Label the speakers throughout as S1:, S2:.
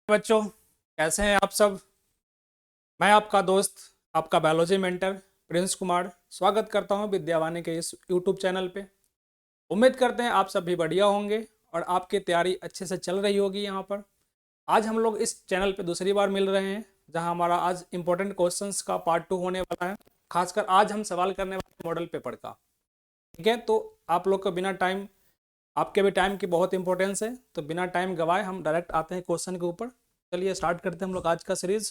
S1: बच्चों, कैसे हैं आप सब। मैं आपका दोस्त, आपका बायोलॉजी मेंटर प्रिंस कुमार स्वागत करता हूं विद्यावाणी के इस यूट्यूब चैनल पे। उम्मीद करते हैं आप सब भी बढ़िया होंगे और आपकी तैयारी अच्छे से चल रही होगी। यहाँ पर आज हम लोग इस चैनल पे दूसरी बार मिल रहे हैं, जहां हमारा आज इंपॉर्टेंट क्वेश्चंस का पार्ट 2 होने वाला है। खासकर आज हम सवाल करने वाले मॉडल पेपर का। ठीक है, तो आप लोग को बिना टाइम, आपके भी टाइम की बहुत इंपॉर्टेंस है, तो बिना टाइम गवाए हम डायरेक्ट आते हैं क्वेश्चन के ऊपर। चलिए स्टार्ट करते हैं हम लोग आज का सीरीज।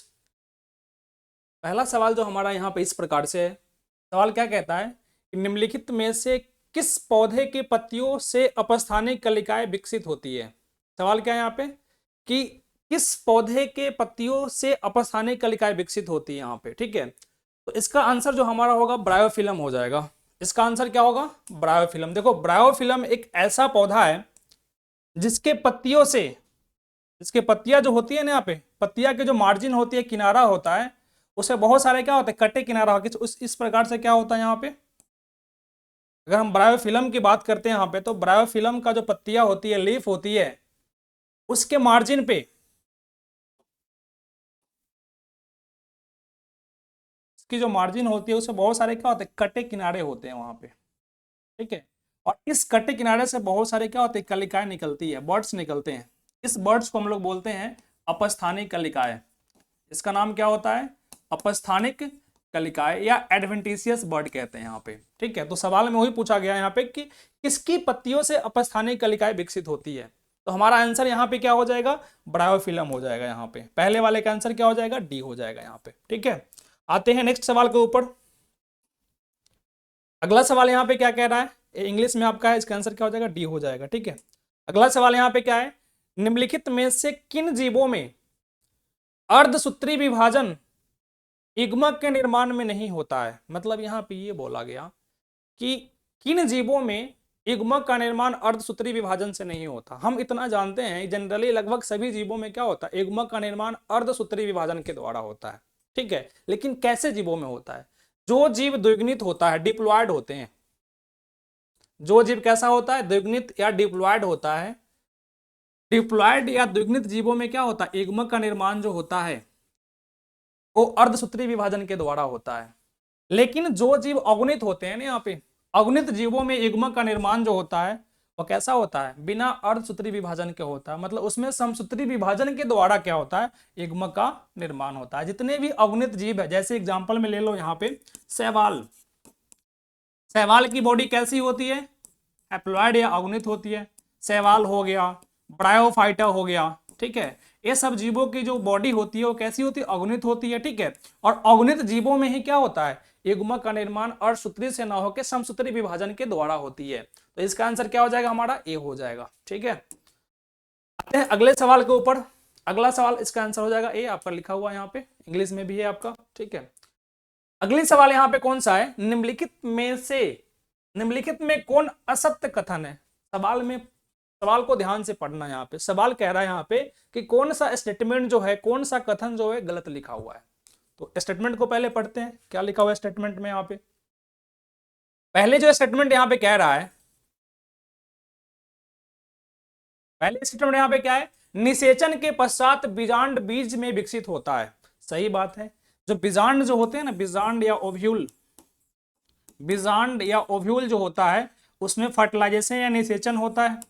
S1: पहला सवाल जो हमारा यहाँ पे इस प्रकार से है। सवाल क्या कहता है कि निम्नलिखित में से किस पौधे के पत्तियों से अपस्थानिक कलिकाएं विकसित होती है। सवाल क्या है यहाँ पे कि किस पौधे के पत्तियों से अपस्थानिक कलिकाएं विकसित होती है यहाँ पे। ठीक है, तो इसका आंसर जो हमारा होगा ब्रायोफिलम हो जाएगा। इसका आंसर क्या होगा? ब्रायोफिलम। देखो, ब्रायोफिलम एक ऐसा पौधा है जिसके पत्तियों से, इसके पत्तियां जो होती है ना, यहाँ पे पत्तियां के जो मार्जिन होती है, किनारा होता है, उसे बहुत सारे क्या होते हैं, कटे किनारा होते हैं। इस प्रकार से क्या होता है यहाँ पे, अगर हम ब्रायोफिलम की बात करते हैं यहाँ पे, तो ब्रायोफिलम का जो पत्तियां होती है, लीफ होती है, उसके मार्जिन पे, इसकी जो मार्जिन होती है उससे बहुत सारे क्या होते हैं, कटे किनारे होते हैं वहां पे। ठीक है, और इस कटे किनारे से बहुत सारे क्या होते हैं, कलिकाएं निकलती है, बर्ड्स निकलते हैं। इस बर्ड्स को हम लोग बोलते हैं अपस्थानिक कलिकाएं। इसका नाम क्या होता है? अपस्थानिक कलिकाएं या एडवेंटिशियस बर्ड कहते हैं यहाँ पे। ठीक है, तो सवाल में वही पूछा गया यहाँ पे कि किसकी पत्तियों से अपस्थानिक कलिकाएं विकसित होती है। तो हमारा आंसर यहाँ पे क्या हो जाएगा? ब्रायोफिलम हो जाएगा। यहाँ पे पहले वाले का आंसर क्या हो जाएगा? डी हो जाएगा यहाँ पे। ठीक है, आते हैं नेक्स्ट सवाल के ऊपर। अगला सवाल यहाँ पे क्या कह रहा है, इंग्लिश में आपका है, इसका आंसर क्या हो जाएगा? डी हो जाएगा। ठीक है, अगला सवाल यहाँ पे क्या है, निम्नलिखित में से किन जीवों में अर्धसूत्री विभाजन इग्मक के निर्माण में नहीं होता है। मतलब यहाँ पे ये बोला गया कि किन जीवों में इग्मक का निर्माण अर्धसूत्री विभाजन से नहीं होता। हम इतना जानते हैं जनरली लगभग सभी जीवों में क्या होता है, इग्मक का निर्माण अर्धसूत्री विभाजन के द्वारा होता है। ठीक है, लेकिन कैसे जीवों में होता है? जो जीव द्विगुणित होता है, डिप्लॉयड होते हैं, जो जीव कैसा होता है, द्विगुणित या डिप्लॉयड होता है। डिप्लॉयड या द्विगुणित जीवों में क्या होता है, इग्मक का निर्माण जो होता है वो अर्धसूत्री विभाजन के द्वारा होता है। लेकिन जो जीव अगुणित होते हैं ना, यहाँ पे अगुणित जीवों में युग्मक का निर्माण जो होता है वो कैसा होता है, बिना अर्धसूत्री विभाजन के होता है। मतलब उसमें समसूत्री विभाजन के द्वारा क्या होता है, युग्मक का निर्माण होता है। जितने भी अगुणित जीव है, जैसे एग्जांपल में ले लो यहाँ पे शैवाल। शैवाल की बॉडी कैसी होती है, हैप्लॉयड या अगुणित होती है। शैवाल हो गया, ब्रायोफाइटा हो गया। ठीक है, ये सब जीवों की जो बॉडी होती है वो कैसी होती है, अगुणित होती है। ठीक है, और अगुणित जीवों में ही क्या होता है, युग्मक का निर्माण अर्धसूत्री से न होकर समसूत्री विभाजन के द्वारा होती है। तो इसका आंसर क्या हो जाएगा हमारा? ए हो जाएगा। ठीक है, आते हैं अगले सवाल के ऊपर। अगला सवाल, इसका आंसर हो जाएगा ए, आपका लिखा हुआ यहाँ पे इंग्लिश में भी है आपका। ठीक है, अगली सवाल यहाँ पे कौन सा है, निम्नलिखित में कौन असत्य कथन है। सवाल को ध्यान से पढ़ना। यहाँ पे सवाल कह रहा है यहाँ पे कि कौन सा स्टेटमेंट जो है, कौन सा कथन जो है गलत लिखा हुआ है। तो स्टेटमेंट को पहले पढ़ते हैं, क्या लिखा हुआ है स्टेटमेंट में। यहाँ पे पहले जो स्टेटमेंट यहाँ पे कह रहा है, पहले स्टेटमेंट यहाँ पे क्या है, निषेचन के पश्चात बीजांड बीज में विकसित होता है। सही बात है। जो बीजांड जो होते हैं ना, बीजांड या ओव्यूल, बीजांड या ओव्यूल जो होता है उसमें फर्टिलाइजेशन या निषेचन होता है।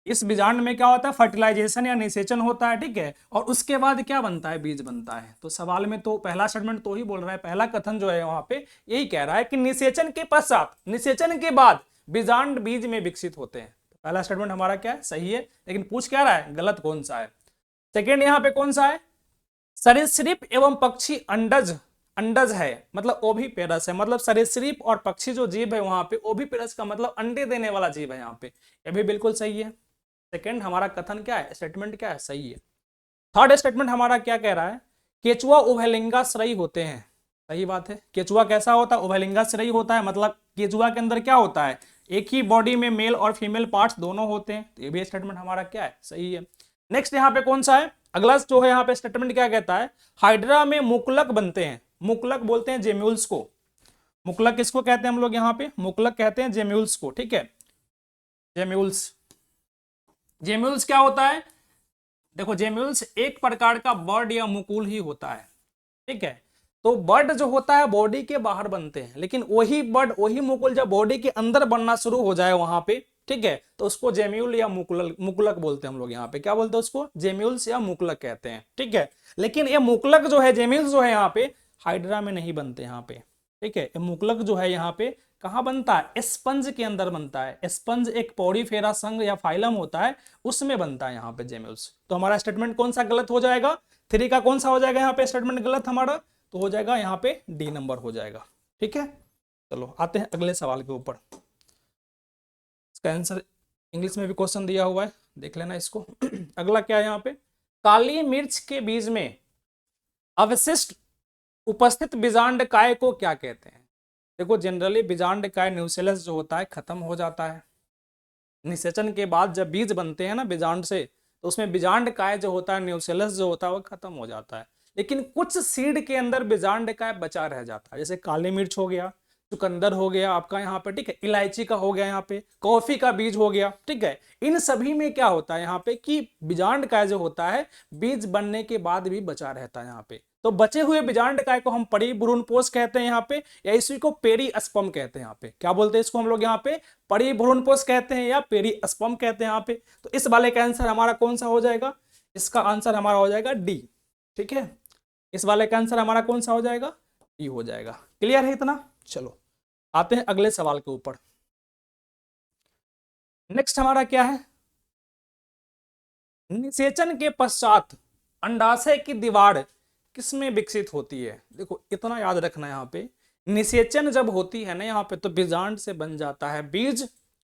S1: इस बीजांड में क्या होता है, फर्टिलाइजेशन या निषेचन होता है। ठीक है, और उसके बाद क्या बनता है, बीज बनता है। तो सवाल में तो पहला स्टेटमेंट तो ही बोल रहा है, पहला कथन जो है वहां पे यही कह रहा है कि निषेचन के पश्चात, निषेचन के बाद बीजांड बीज में विकसित होते हैं। तो पहला स्टेटमेंट हमारा क्या है, सही है। लेकिन पूछ क्या रहा है, गलत कौन सा है। सेकेंड यहाँ पे कौन सा है, सरीसृप एवं पक्षी अंडज, अंडज है मतलब ओविपेरस है। मतलब सरीसृप और पक्षी जो जीव है वहां पे, ओविपेरस का मतलब अंडे देने वाला जीव है यहाँ पे। ये भी बिल्कुल सही है। सेकंड हमारा कथन क्या है, स्टेटमेंट क्या है, सही है। थर्ड स्टेटमेंट हमारा क्या कह रहा है, केचुआ उभयलिंगाश्रयी होते हैं। सही बात है, केचुआ कैसा होता है, उभयलिंगाश्रयी होता है। मतलब केचुआ के अंदर क्या होता है, एक ही बॉडी में मेल और फीमेल पार्ट्स दोनों होते हैं। तो ये भी स्टेटमेंट हमारा क्या है, सही है। नेक्स्ट यहाँ पे कौन सा है, अगला जो है यहाँ पे स्टेटमेंट क्या कहता है, हाइड्रा में मुकुलक बनते हैं। मुकुलक बोलते हैं जेम्यूल्स को। मुकुलक किसको कहते हैं हम लोग, यहाँ पे मुकुलक कहते हैं जेम्यूल्स को। ठीक है, जेम्यूल्स, जेम्यूल्स क्या होता है, देखो जेम्यूल्स एक प्रकार का बर्ड या मुकुल ही होता है, ठीक है। तो बर्ड जो होता है बॉडी के बाहर बनते हैं, लेकिन वही बर्ड वही मुकुल जब बॉडी के अंदर बनना शुरू हो जाए वहां पे, ठीक है, तो उसको जेम्यूल या मुकुलक बोलते हैं हम लोग यहाँ पे। क्या बोलते हैं उसको? जेम्यूल्स या मुकुलक कहते हैं, ठीक है। लेकिन ये मुकुलक जो है, जेम्यूल्स जो है यहाँ पे हाइड्रा में नहीं बनते यहाँ पे, ठीक है। ये मुकुलक जो है यहाँ पे कहाँ बनता है? स्पंज के अंदर बनता है। स्पंज एक पॉरीफेरा संघ या फाइलम होता है, उसमें बनता है यहाँ पे जेम्यूल्स। तो हमारा स्टेटमेंट कौन सा गलत हो जाएगा? 3 का कौन सा हो जाएगा यहाँ पे स्टेटमेंट गलत हमारा? तो हो जाएगा यहाँ पे डी नंबर हो जाएगा, ठीक है। चलो आते हैं अगले सवाल के ऊपर। इसका आंसर इंग्लिश में भी क्वेश्चन दिया हुआ है, देख लेना इसको। अगला क्या है यहाँ पे? काली मिर्च के बीज में अवशिष्ट उपस्थित बीजांड काय को क्या कहते हैं? देखो जनरली बीजांड काय न्यूसेलस जो होता है खत्म हो जाता है। निषेचन के बाद जब बीज बनते हैं ना बीजांड से, तो उसमें बीजांड काय जो होता है, न्यूसेलस जो होता है वो खत्म हो जाता है। लेकिन कुछ सीड के अंदर बीजांड काय बचा रह जाता है, जैसे काली मिर्च हो गया, चुकंदर हो गया आपका यहाँ पे, ठीक है, इलायची का हो गया यहाँ पे, कॉफी का बीज हो गया, ठीक है। इन सभी में क्या होता है यहाँ पे कि बीजांड काय जो होता है बीज बनने के बाद भी बचा रहता है यहाँ पे। तो बचे हुए बीजांड काय को हम परिभ्रूणपोष कहते हैं यहाँ पे, या इसी को पेरिस्पर्म कहते हैं यहाँ पे। क्या बोलते हैं इसको हम लोग यहाँ पे? परिभ्रूणपोष कहते हैं या पेरिस्पर्म कहते हैं यहाँ पे। तो इस वाले का आंसर हमारा कौन सा हो जाएगा? इसका आंसर हमारा हो जाएगा डी, ठीक है। इस वाले का आंसर हमारा कौन सा हो जाएगा? डी हो जाएगा। क्लियर है इतना? चलो आते हैं अगले सवाल के ऊपर। नेक्स्ट हमारा क्या है? निषेचन के पश्चात अंडाशय की दीवार किसमें विकसित होती है? देखो इतना याद रखना यहाँ पे, निषेचन जब होती है ना यहाँ पे तो बीजांड से बन जाता है बीज,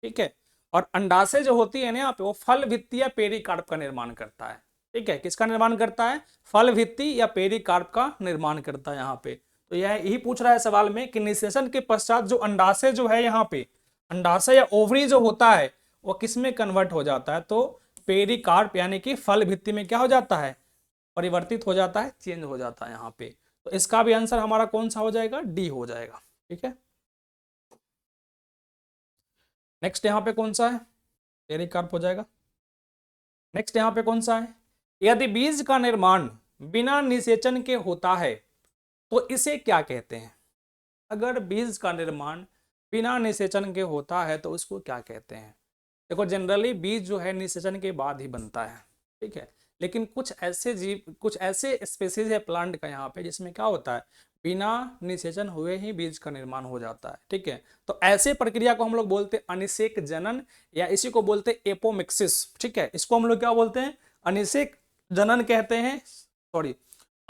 S1: ठीक है। और अंडाशय जो होती है ना यहाँ पे वो फल भित्ति या पेरिकार्प का निर्माण करता है, ठीक है। किसका निर्माण करता है? फल भित्ति या पेरिकार्प का निर्माण करता है यहाँ पे। तो यह यही पूछ रहा है सवाल में कि निषेचन के पश्चात जो अंडाशय जो है यहाँ पे, अंडाशय या ओवरी जो होता है वो किस में कन्वर्ट हो जाता है? तो पेरिकार्प यानी कि फल भित्ति में क्या हो जाता है? परिवर्तित हो जाता है, चेंज हो जाता है यहाँ पे। तो इसका भी आंसर हमारा कौन सा हो जाएगा? डी हो जाएगा, ठीक है। नेक्स्ट यहाँ पे कौन सा है? पेरिकार्प हो जाएगा। नेक्स्ट यहाँ पे कौन सा है? यदि बीज का निर्माण बिना निषेचन के होता है तो इसे क्या कहते हैं? अगर बीज का निर्माण बिना निषेचन के होता है तो उसको क्या कहते हैं? देखो जनरली बीज जो है निषेचन के बाद ही बनता है, ठीक है। लेकिन कुछ ऐसे जीव, कुछ ऐसे स्पेसीज है प्लांट का यहाँ पे जिसमें क्या होता है बिना निषेचन हुए ही बीज का निर्माण हो जाता है, ठीक है। तो ऐसे प्रक्रिया को हम लोग बोलते हैं अनिषेक जनन, या इसी को बोलते हैं एपोमिक्सिस, ठीक है। इसको हम लोग क्या बोलते हैं? अनिषेक जनन कहते हैं, क्या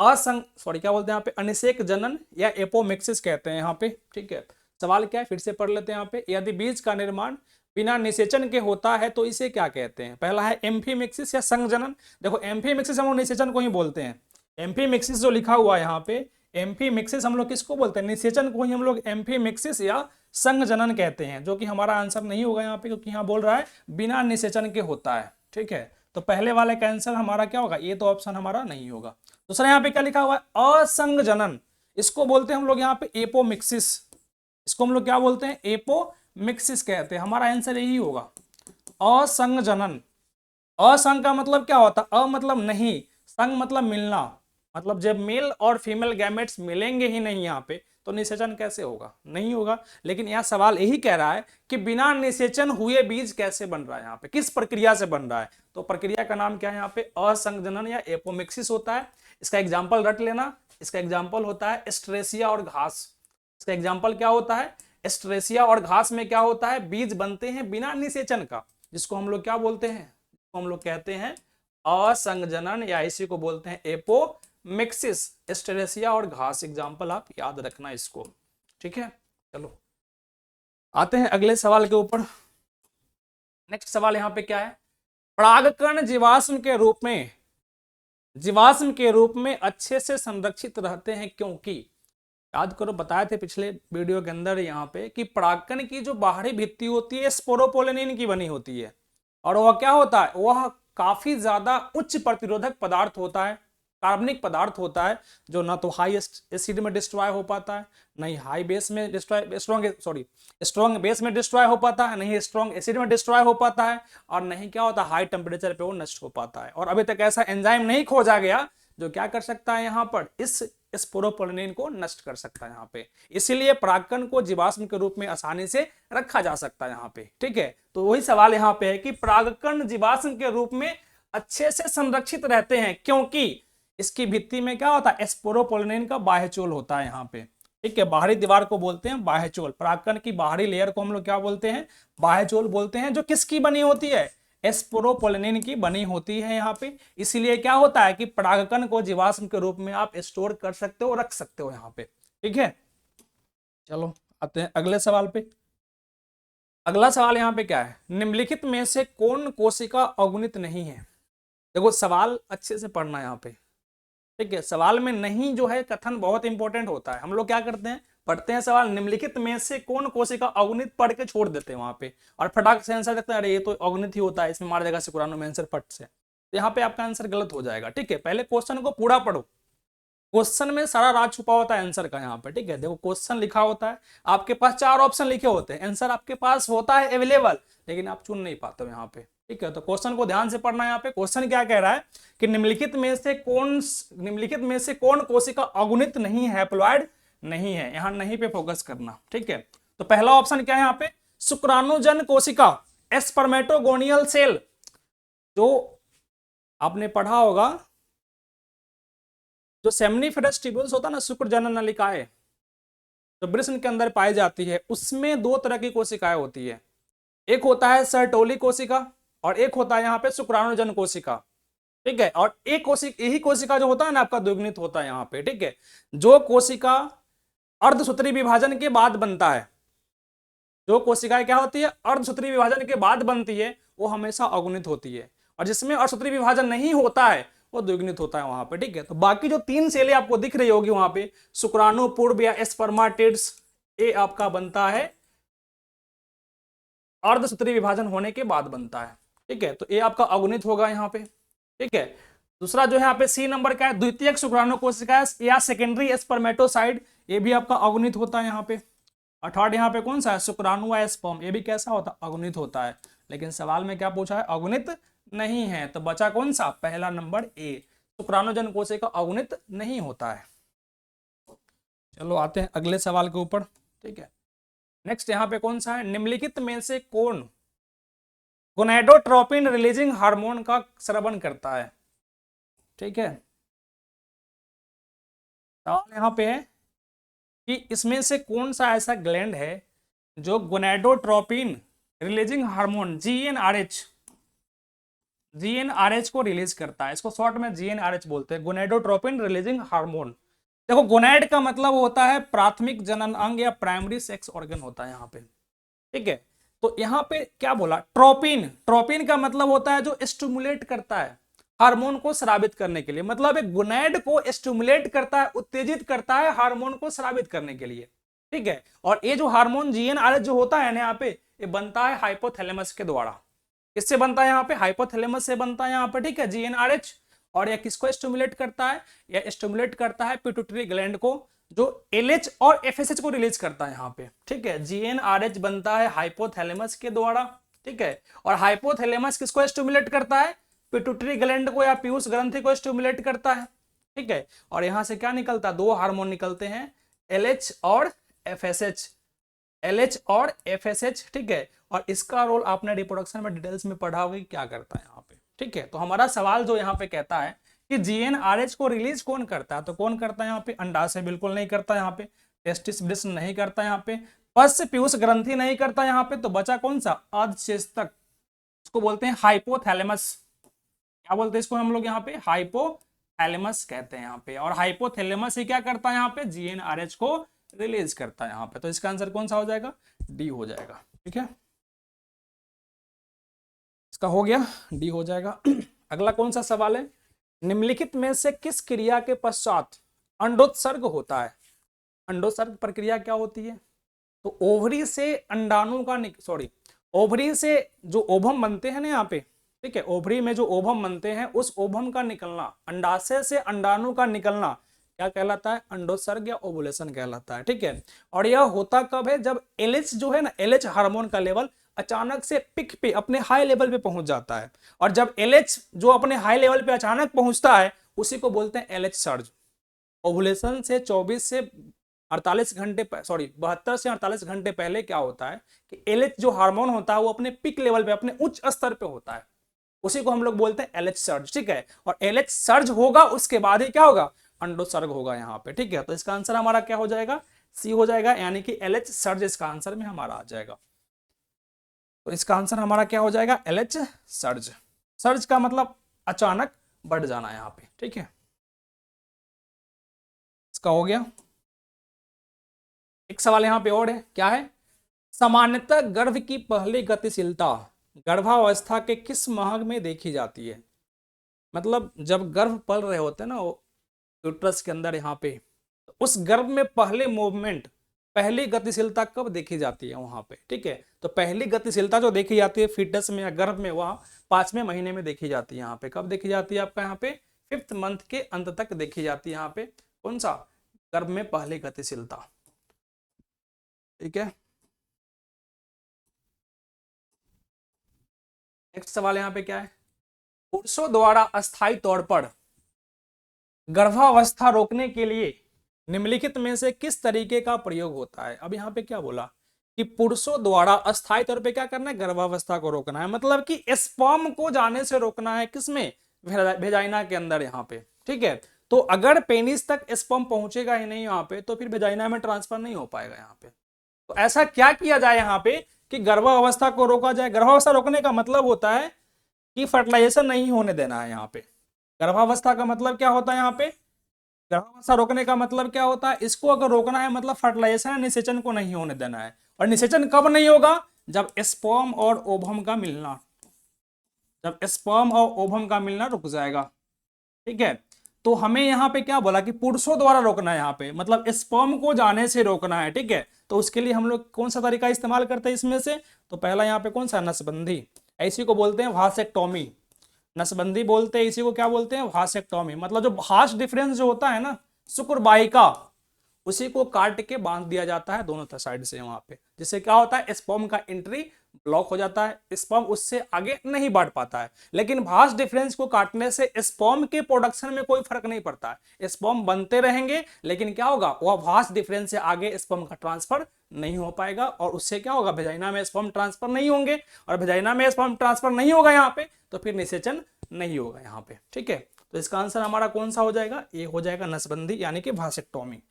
S1: बोलते हैं यहाँ पे? अनिषेक जनन या एपोमिक्सिस कहते हैं यहाँ पे, ठीक है। सवाल क्या है फिर से पढ़ लेते हैं यहाँ पे। यदि बीज का निर्माण बिना निषेचन के होता है तो इसे क्या कहते हैं? पहला है एम्फीमिक्सिस या संघजनन। देखो एम्फीमिक्सिस हम लोग निषेचन को ही बोलते हैं। एम्फीमिक्सिस जो लिखा हुआ है यहाँ पे, एम्फीमिक्सिस हम लोग किसको बोलते हैं? निषेचन को ही हम लोग एम्फीमिक्सिस या संघजनन कहते हैं, जो कि हमारा आंसर नहीं होगा यहाँ पे, क्योंकि यहाँ बोल रहा है बिना निषेचन के होता है, ठीक है। तो पहले वाले का आंसर हमारा क्या होगा? ये तो ऑप्शन हमारा नहीं होगा। दूसरा यहाँ पे क्या लिखा हुआ है? असंघजनन, इसको बोलते हैं हम लोग यहाँ पे एपोमिक्सिस। इसको हम लोग क्या बोलते हैं? एपोमिक्सिस कहते हैं। हमारा आंसर यही होगा, असंघजनन। असंग का मतलब क्या होता है? अ मतलब नहीं, संग मतलब मिलना, मतलब जब मेल और फीमेल गैमेट्स मिलेंगे ही नहीं यहाँ पे तो निषेचन कैसे होगा? नहीं होगा। लेकिन यह सवाल यही कह रहा है कि बिना निषेचन हुए बीज कैसे बन रहा है, यहाँ पे किस प्रक्रिया से बन रहा है। तो प्रक्रिया का नाम क्या है यहाँ पे? असंघजनन या एपोमिक्सिस होता है। इसका एग्जाम्पल रट लेना। इसका एग्जाम्पल होता है एस्ट्रेसिया और घास। इसका एग्जाम्पल क्या होता है? एस्ट्रेसिया और घास में क्या होता है? बीज बनते हैं बिना निषेचन का, जिसको हम लोग क्या बोलते हैं? जिसको हम लोग कहते हैं असंघजनन, या इसी को बोलते हैं एपोमिक्सिस। एस्ट्रेसिया और घास एग्जाम्पल आप याद रखना इसको, ठीक है। चलो आते हैं अगले सवाल के ऊपर। नेक्स्ट सवाल यहाँ पे क्या है? परागकण जीवाश्म के रूप में अच्छे से संरक्षित रहते हैं क्योंकि, याद करो बताए थे पिछले वीडियो के अंदर यहाँ पे कि परागकण की जो बाहरी भित्ति होती है स्पोरोपोलेनिन की बनी होती है, और वह क्या होता है? वह काफी ज्यादा उच्च प्रतिरोधक पदार्थ होता है, कार्बनिक पदार्थ होता है जो ना तो हाई एसिड में डिस्ट्रॉय हो पाता है, नहीं हाई बेस में डिस्ट्रॉय स्ट्रॉन्ग बेस में डिस्ट्रॉय हो पाता है, नहीं स्ट्रॉन्ग एसिड में डिस्ट्रॉय हो पाता है, और नहीं क्या होता हाई टेम्परेचर पे वो नष्ट हो पाता है। और अभी तक ऐसा एंजाइम नहीं खोजा गया जो क्या कर सकता है यहाँ पर इस स्पोरोपोलिन को नष्ट कर सकता है यहाँ पे। इसीलिए परागकण को जीवाश्म के रूप में आसानी से रखा जा सकता है यहाँ पे, ठीक है। तो वही सवाल यहाँ पे है कि परागकण जीवाश्म के रूप में अच्छे से संरक्षित रहते हैं क्योंकि इसकी भित्ति में क्या होता है स्पोरोपोलिन का बाह्यचोल होता है यहाँ पे, ठीक है। बाहरी दीवार को बोलते हैं बाह्यचोल, परागकण की बाहरी लेयर को हम लोग क्या बोलते हैं बाह्यचोल बोलते हैं, जो किसकी बनी होती है स्पोरोपोलिन की बनी होती है यहाँ पे। इसीलिए क्या होता है कि परागकण को जीवाश्म के रूप में आप स्टोर कर सकते हो, रख सकते हो यहाँ पे, ठीक है। चलो आते हैं अगले सवाल पे। अगला सवाल यहाँ पे क्या है, निम्नलिखित में से कौन कोशिका अगुणित नहीं है। देखो सवाल अच्छे से पढ़ना यहाँ पे, ठीक है। सवाल में नहीं जो है कथन बहुत इंपॉर्टेंट होता है। हम लोग क्या करते हैं पढ़ते हैं सवाल निम्नलिखित में से कौन कोशिका अगुणित पढ़ के छोड़ देते हैं वहां पे, और फटाक से आंसर देखते हैं अरे ये तो अगुणित ही होता है, इसमें मार देगा सिकुड़ानो में आंसर फट से, तो यहाँ पे आपका आंसर गलत हो जाएगा, ठीक है। पहले क्वेश्चन को पूरा पढ़ो, क्वेश्चन में सारा राज छुपा होता है आंसर का यहाँ पे, ठीक है। देखो क्वेश्चन लिखा होता है, आपके पास 4 ऑप्शन लिखे होते हैं, आंसर आपके पास होता है अवेलेबल, लेकिन आप चुन नहीं पाते हो यहाँ पे, ठीक है। तो क्वेश्चन को ध्यान से पढ़ना है। यहाँ पे क्वेश्चन क्या कह रहा है कि निम्नलिखित में से कौन कोशिका अगुणित नहीं है, हैप्लॉइड नहीं है, यहाँ नहीं पे फोकस करना, ठीक है। तो पहला ऑप्शन क्या है यहाँ पे शुक्राणुजन कोशिका स्पर्मेटोगोनियल सेल, जो आपने पढ़ा होगा जो सेमनीफेरस ट्यूब्यूल्स होता है ना शुक्र जनन नलिकाएं जो वृषण के अंदर पाई जाती है, उसमें 2 तरह की कोशिकाएं होती है, एक होता है सर्टोली कोशिका और एक होता है यहाँ पे शुक्राणुजन कोशिका, ठीक है। और एक कोशिका यही कोशिका जो होता है ना आपका द्विगुणित होता है यहाँ पे, ठीक है। जो कोशिका अर्धसूत्री विभाजन के बाद बनता है, जो कोशिकाएं क्या होती है अर्धसूत्री विभाजन के बाद बनती है वो हमेशा अगुणित होती है, और जिसमें अर्धसूत्री विभाजन नहीं होता है वो द्विगुणित होता है वहां पे, ठीक है। तो बाकी जो 3 सेलें आपको दिख रही होगी वहां पे शुक्राणु पूर्व या स्पर्माटिड्स, ये आपका बनता है अर्धसूत्री विभाजन होने के बाद बनता है, ठीक है। तो ये आपका अगुणित होगा यहाँ पे, ठीक है। दूसरा जो है यहाँ पे सी नंबर का है द्वितीयक शुक्राणु कोशिका या सेकेंडरी स्पर्मेटोसाइड, ये भी आपका अगुणित होता है यहाँ पे। और थर्ड यहाँ पे कौन सा है शुक्राणु या स्पर्म, ये भी कैसा होता है अगुणित होता है, लेकिन सवाल में क्या पूछा है अगुणित नहीं है। तो बचा कौन सा पहला नंबर ए, शुक्राणुजन कोशिका अगुणित नहीं होता है। चलो आते हैं अगले सवाल के ऊपर, ठीक है। नेक्स्ट यहाँ पे कौन सा है निम्नलिखित में से कौन गोनेडोट्रोपिन रिलीजिंग हार्मोन का स्रावन करता है, ठीक है। सवाल यहाँ पे है कि इसमें से कौन सा ऐसा ग्लैंड है जो गोनेडोट्रोपिन रिलीजिंग हार्मोन जीएनआरएच को रिलीज करता है, इसको शॉर्ट में जीएनआरएच बोलते हैं, गोनेडोट्रोपिन रिलीजिंग हार्मोन। देखो गोनेड का मतलब होता है प्राथमिक जनन अंग या प्राइमरी सेक्स ऑर्गन होता है यहाँ पे, ठीक है। तो यहाँ पे क्या बोला ट्रोपिन का मतलब होता है जो स्टिमुलेट करता है हार्मोन को स्रावित करने के लिए, मतलब एक गोनेड को स्टिमुलेट करता है उत्तेजित करता है हार्मोन को स्रावित करने के लिए, ठीक है। और ये जो हार्मोन जीएनआरएच जो होता है ना यहाँ पे ये बनता है हाइपोथैलेमस के द्वारा, किससे बनता है यहाँ पे हाइपोथैलेमस से बनता है यहाँ पे, ठीक है जीएनआरएच। और यह किसको स्टिमुलेट करता है, यह स्टिमुलेट करता है पिट्यूटरी ग्लैंड को जो एलएच और एफएसएच को रिलीज करता है यहाँ पे, ठीक है। जीएनआरएच बनता है हाइपोथैलेमस के द्वारा, ठीक है। और हाइपोथैलेमस किसको स्टिमुलेट करता है पिट्यूटरी ग्लैंड को या पीयूष ग्रंथि को स्टिमुलेट करता है, ठीक है। और यहां से क्या निकलता है 2 हार्मोन निकलते हैं एलएच और एफएसएच, ठीक है। और इसका रोल आपने रिप्रोडक्शन में डिटेल्स में पढ़ा होगा क्या करता है यहाँ पे, ठीक है। तो हमारा सवाल जो यहाँ पे कहता है कि जीएनआरएच को रिलीज कौन करता है, तो कौन करता है यहाँ पे अंडाशय बिल्कुल नहीं करता यहाँ पे, टेस्टिस ब्रिस्ट नहीं करता यहाँ पे, पश्च पीयूष ग्रंथि नहीं करता यहाँ पे, तो बचा कौन सा अधचेष्टक, इसको बोलते हैं हाइपोथैलेमस, क्या बोलते हैं इसको हम लोग यहाँ पे हाइपोथैलेमस कहते हैं यहाँ पे। और हाइपोथैलेमस ही क्या करता है यहाँ पे जीएनआरएच को रिलीज करता है यहाँ पे, तो इसका आंसर कौन सा हो जाएगा डी हो जाएगा, ठीक है। इसका हो गया डी हो जाएगा। अगला कौन सा सवाल है निम्नलिखित में से किस क्रिया के पश्चात अंडोत्सर्ग होता है। अंडोत्सर्ग प्रक्रिया क्या होती है, तो ओवरी से अंडाणु का ओवरी से जो ओवम बनते हैं ना यहाँ पे, ठीक है, ओवरी में जो ओवम बनते हैं उस ओवम का निकलना, अंडाशय से अंडाणु का निकलना क्या कहलाता है, अंडोत्सर्ग या ओवुलेशन कहलाता है। ठीक है, और यह होता कब है, जब एलएच जो है ना, एलएच हार्मोन का लेवल अचानक से पिक पे, अपने हाई लेवल पे पहुंच जाता है। और जब एलएच जो अपने हाई लेवल पे अचानक पहुंचता है उसी को बोलते हैं एलएच सर्ज। ओवुलेशन से 24 से 48 घंटे, सॉरी 72 से 48 घंटे पहले क्या होता है कि एलएच जो हार्मोन होता है वो अपने पिक लेवल पे, अपने उच्च स्तर पे होता है, उसी को हम लोग बोलते हैं एलएच सर्ज। ठीक है, और एलएच सर्ज होगा उसके बाद ही क्या होगा, अंडोत्सर्ग होगा यहाँ पे। ठीक है, तो इसका आंसर हमारा क्या हो जाएगा, सी हो जाएगा, यानी कि एलएच सर्ज इसका आंसर में हमारा आ जाएगा। तो इसका आंसर हमारा क्या हो जाएगा, एलएच सर्ज। सर्ज का मतलब अचानक बढ़ जाना यहाँ पे। ठीक है, इसका हो गया। एक सवाल यहाँ पे और है, क्या है, सामान्यतः गर्भ की पहली गतिशीलता गर्भावस्था के किस माह में देखी जाती है। मतलब जब गर्भ पल रहे होते हैं ना यूट्रस के अंदर यहाँ पे, तो उस गर्भ में पहले मूवमेंट, पहली गतिशीलता कब देखी जाती है वहां पे। ठीक है, तो पहली गतिशीलता जो देखी जाती है फीटस में या गर्भ में, वह 5वें महीने में देखी जाती है। यहाँ पे कब देखी जाती है आपका, यहाँ पे 5th मंथ के अंत तक देखी जाती है। यहाँ पे कौन सा, गर्भ में पहली गतिशीलता। ठीक है, नेक्स्ट सवाल यहाँ पे क्या है, पुरुषों द्वारा अस्थायी तौर पर गर्भावस्था रोकने के लिए निम्नलिखित में से किस तरीके का प्रयोग होता है। अब यहाँ पे क्या बोला कि पुरुषों द्वारा अस्थायी तौर पे क्या करना है, गर्भावस्था को रोकना है, मतलब कि स्पर्म को जाने से रोकना है, किसमें, वेजाइना के अंदर यहाँ पे। ठीक है, तो अगर पेनिस तक स्पर्म पहुंचेगा ही नहीं यहाँ पे, तो फिर वेजाइना में ट्रांसफर नहीं हो पाएगा यहाँ पे। तो ऐसा क्या किया जाए यहाँ पे कि गर्भावस्था को रोका जाए। गर्भावस्था रोकने का मतलब होता है कि फर्टिलाइजेशन नहीं होने देना है यहाँ पे। गर्भावस्था का मतलब क्या होता है, यहाँ पे गर्भावस्था रोकने का मतलब क्या होता है, इसको अगर रोकना है मतलब फर्टिलाइजेशन, निषेचन को नहीं होने देना है। और निषेचन कब नहीं होगा, जब स्पर्म और ओवम का मिलना, जब स्पर्म और ओवम का मिलना रुक जाएगा। ठीक है, तो हमें यहाँ पे क्या बोला कि पुरुषों द्वारा रोकना है, यहाँ पे मतलब स्पर्म को जाने से रोकना है। ठीक है, तो उसके लिए हम लोग कौन सा तरीका इस्तेमाल करते हैं इसमें से, तो पहला यहाँ पे कौन सा, नसबंदी, इसी को बोलते हैं वासेक्टोमी। नसबंदी बोलते हैं इसी को, क्या बोलते हैं, वासेक्टोमी। मतलब जो भाष डिफरेंस जो होता है ना शुक्र बाहिका, उसी को काट के बांध दिया जाता है दोनों साइड से वहां पे, जिससे क्या होता है, स्पर्म का एंट्री ब्लॉक हो जाता है, स्पर्म उससे आगे नहीं बढ़ पाता है। लेकिन भाष डिफरेंस को काटने से स्पर्म के प्रोडक्शन में कोई फर्क नहीं पड़ता है, स्पर्म बनते रहेंगे, लेकिन क्या होगा, वह भाष डिफरेंस से आगे स्पर्म का ट्रांसफर नहीं हो पाएगा, और उससे क्या होगा, वेजाइना में स्पर्म ट्रांसफर नहीं होंगे, और वेजाइना में स्पर्म ट्रांसफर नहीं होगा यहाँ पे, तो फिर निषेचन नहीं होगा यहाँ पे। ठीक है, तो इसका आंसर हमारा कौन सा हो जाएगा, ये हो जाएगा नसबंदी, यानी कि वासेक्टोमी।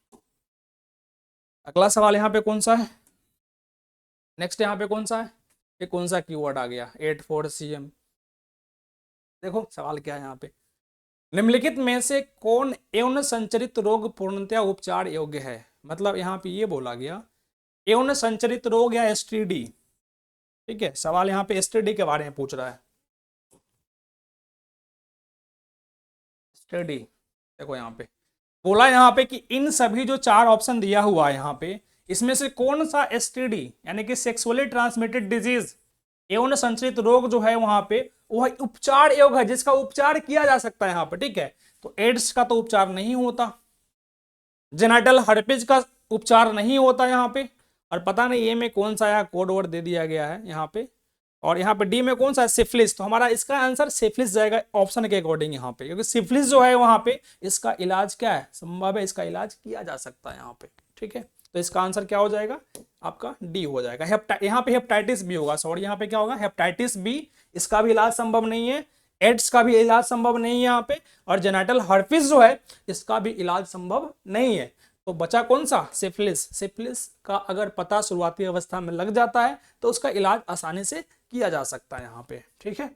S1: अगला सवाल यहाँ पे कौन सा है, नेक्स्ट यहाँ पे कौन सा है, ये कौन सा कीवर्ड आ गया, 84CM। देखो सवाल क्या है यहाँ पे, निम्नलिखित में से कौन यौन संचरित रोग पूर्णतया उपचार योग्य है। मतलब यहाँ पे ये बोला गया यौन संचरित रोग या एसटीडी। ठीक है, सवाल यहाँ पे एसटीडी के बारे में पूछ रहा है। एसटीडी देखो यहाँ पे बोला, यहाँ पे कि इन सभी जो 4 ऑप्शन दिया हुआ है यहाँ पे, इसमें से कौन सा एसटीडी यानी कि सेक्सुअली ट्रांसमिटेड डिजीज, यौन संचरित रोग जो है वहां पे वह उपचार योग्य है, जिसका उपचार किया जा सकता है यहाँ पे। ठीक है, तो एड्स का तो उपचार नहीं होता, जेनाइटल हर्पिज का उपचार नहीं होता यहाँ पे, और पता नहीं ये में कौन सा यहाँ कोड वर्ड दे दिया गया है यहाँ पे, और यहाँ पे डी में कौन सा है, सिफिलिस। तो हमारा इसका आंसर सिफिलिस जाएगा ऑप्शन के अकॉर्डिंग यहाँ पे, क्योंकि सिफिलिस जो है वहां पे इसका इलाज क्या है, संभव है, इसका इलाज किया जा सकता है यहाँ पे। ठीक है, तो इसका आंसर क्या हो जाएगा, आपका डी हो जाएगा। यहाँ पे हेपेटाइटिस बी होगा, सॉरी यहाँ पे क्या होगा, हेपेटाइटिस बी, इसका भी इलाज संभव नहीं है, एड्स का भी इलाज संभव नहीं है यहाँ पे, और जेनाइटल हर्पिस जो है इसका भी इलाज संभव नहीं है। तो बचा कौन सा, सिफिलिस। सिफिलिस का अगर पता शुरुआती अवस्था में लग जाता है तो उसका इलाज आसानी से किया जा सकता है यहाँ पे। ठीक है,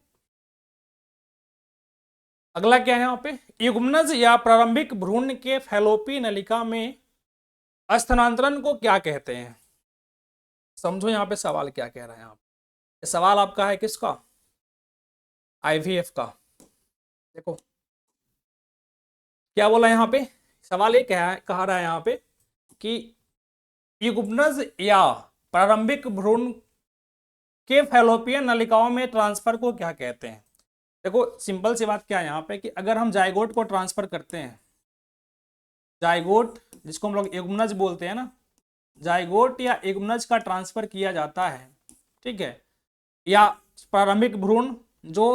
S1: अगला क्या है यहाँ पे, युग्मनज या प्रारंभिक भ्रूण के फैलोपी नलिका में स्थानांतरण को क्या कहते हैं। समझो यहाँ पे सवाल क्या कह रहा है, यहाँ पे सवाल आपका है किसका, आईवीएफ का। देखो क्या बोला यहाँ पे, सवाल ये कह रहा है यहाँ पे कि युग्मनज या प्रारंभिक भ्रूण के फैलोपियन नलिकाओं में ट्रांसफर को क्या कहते हैं। देखो सिंपल सी बात क्या है यहाँ पे कि अगर हम जाइगोट को ट्रांसफर करते हैं, जाइगोट जिसको हम लोग एगुमनज बोलते हैं ना, जाइगोट या एगुमनज का ट्रांसफर किया जाता है, ठीक है, या प्रारंभिक भ्रूण जो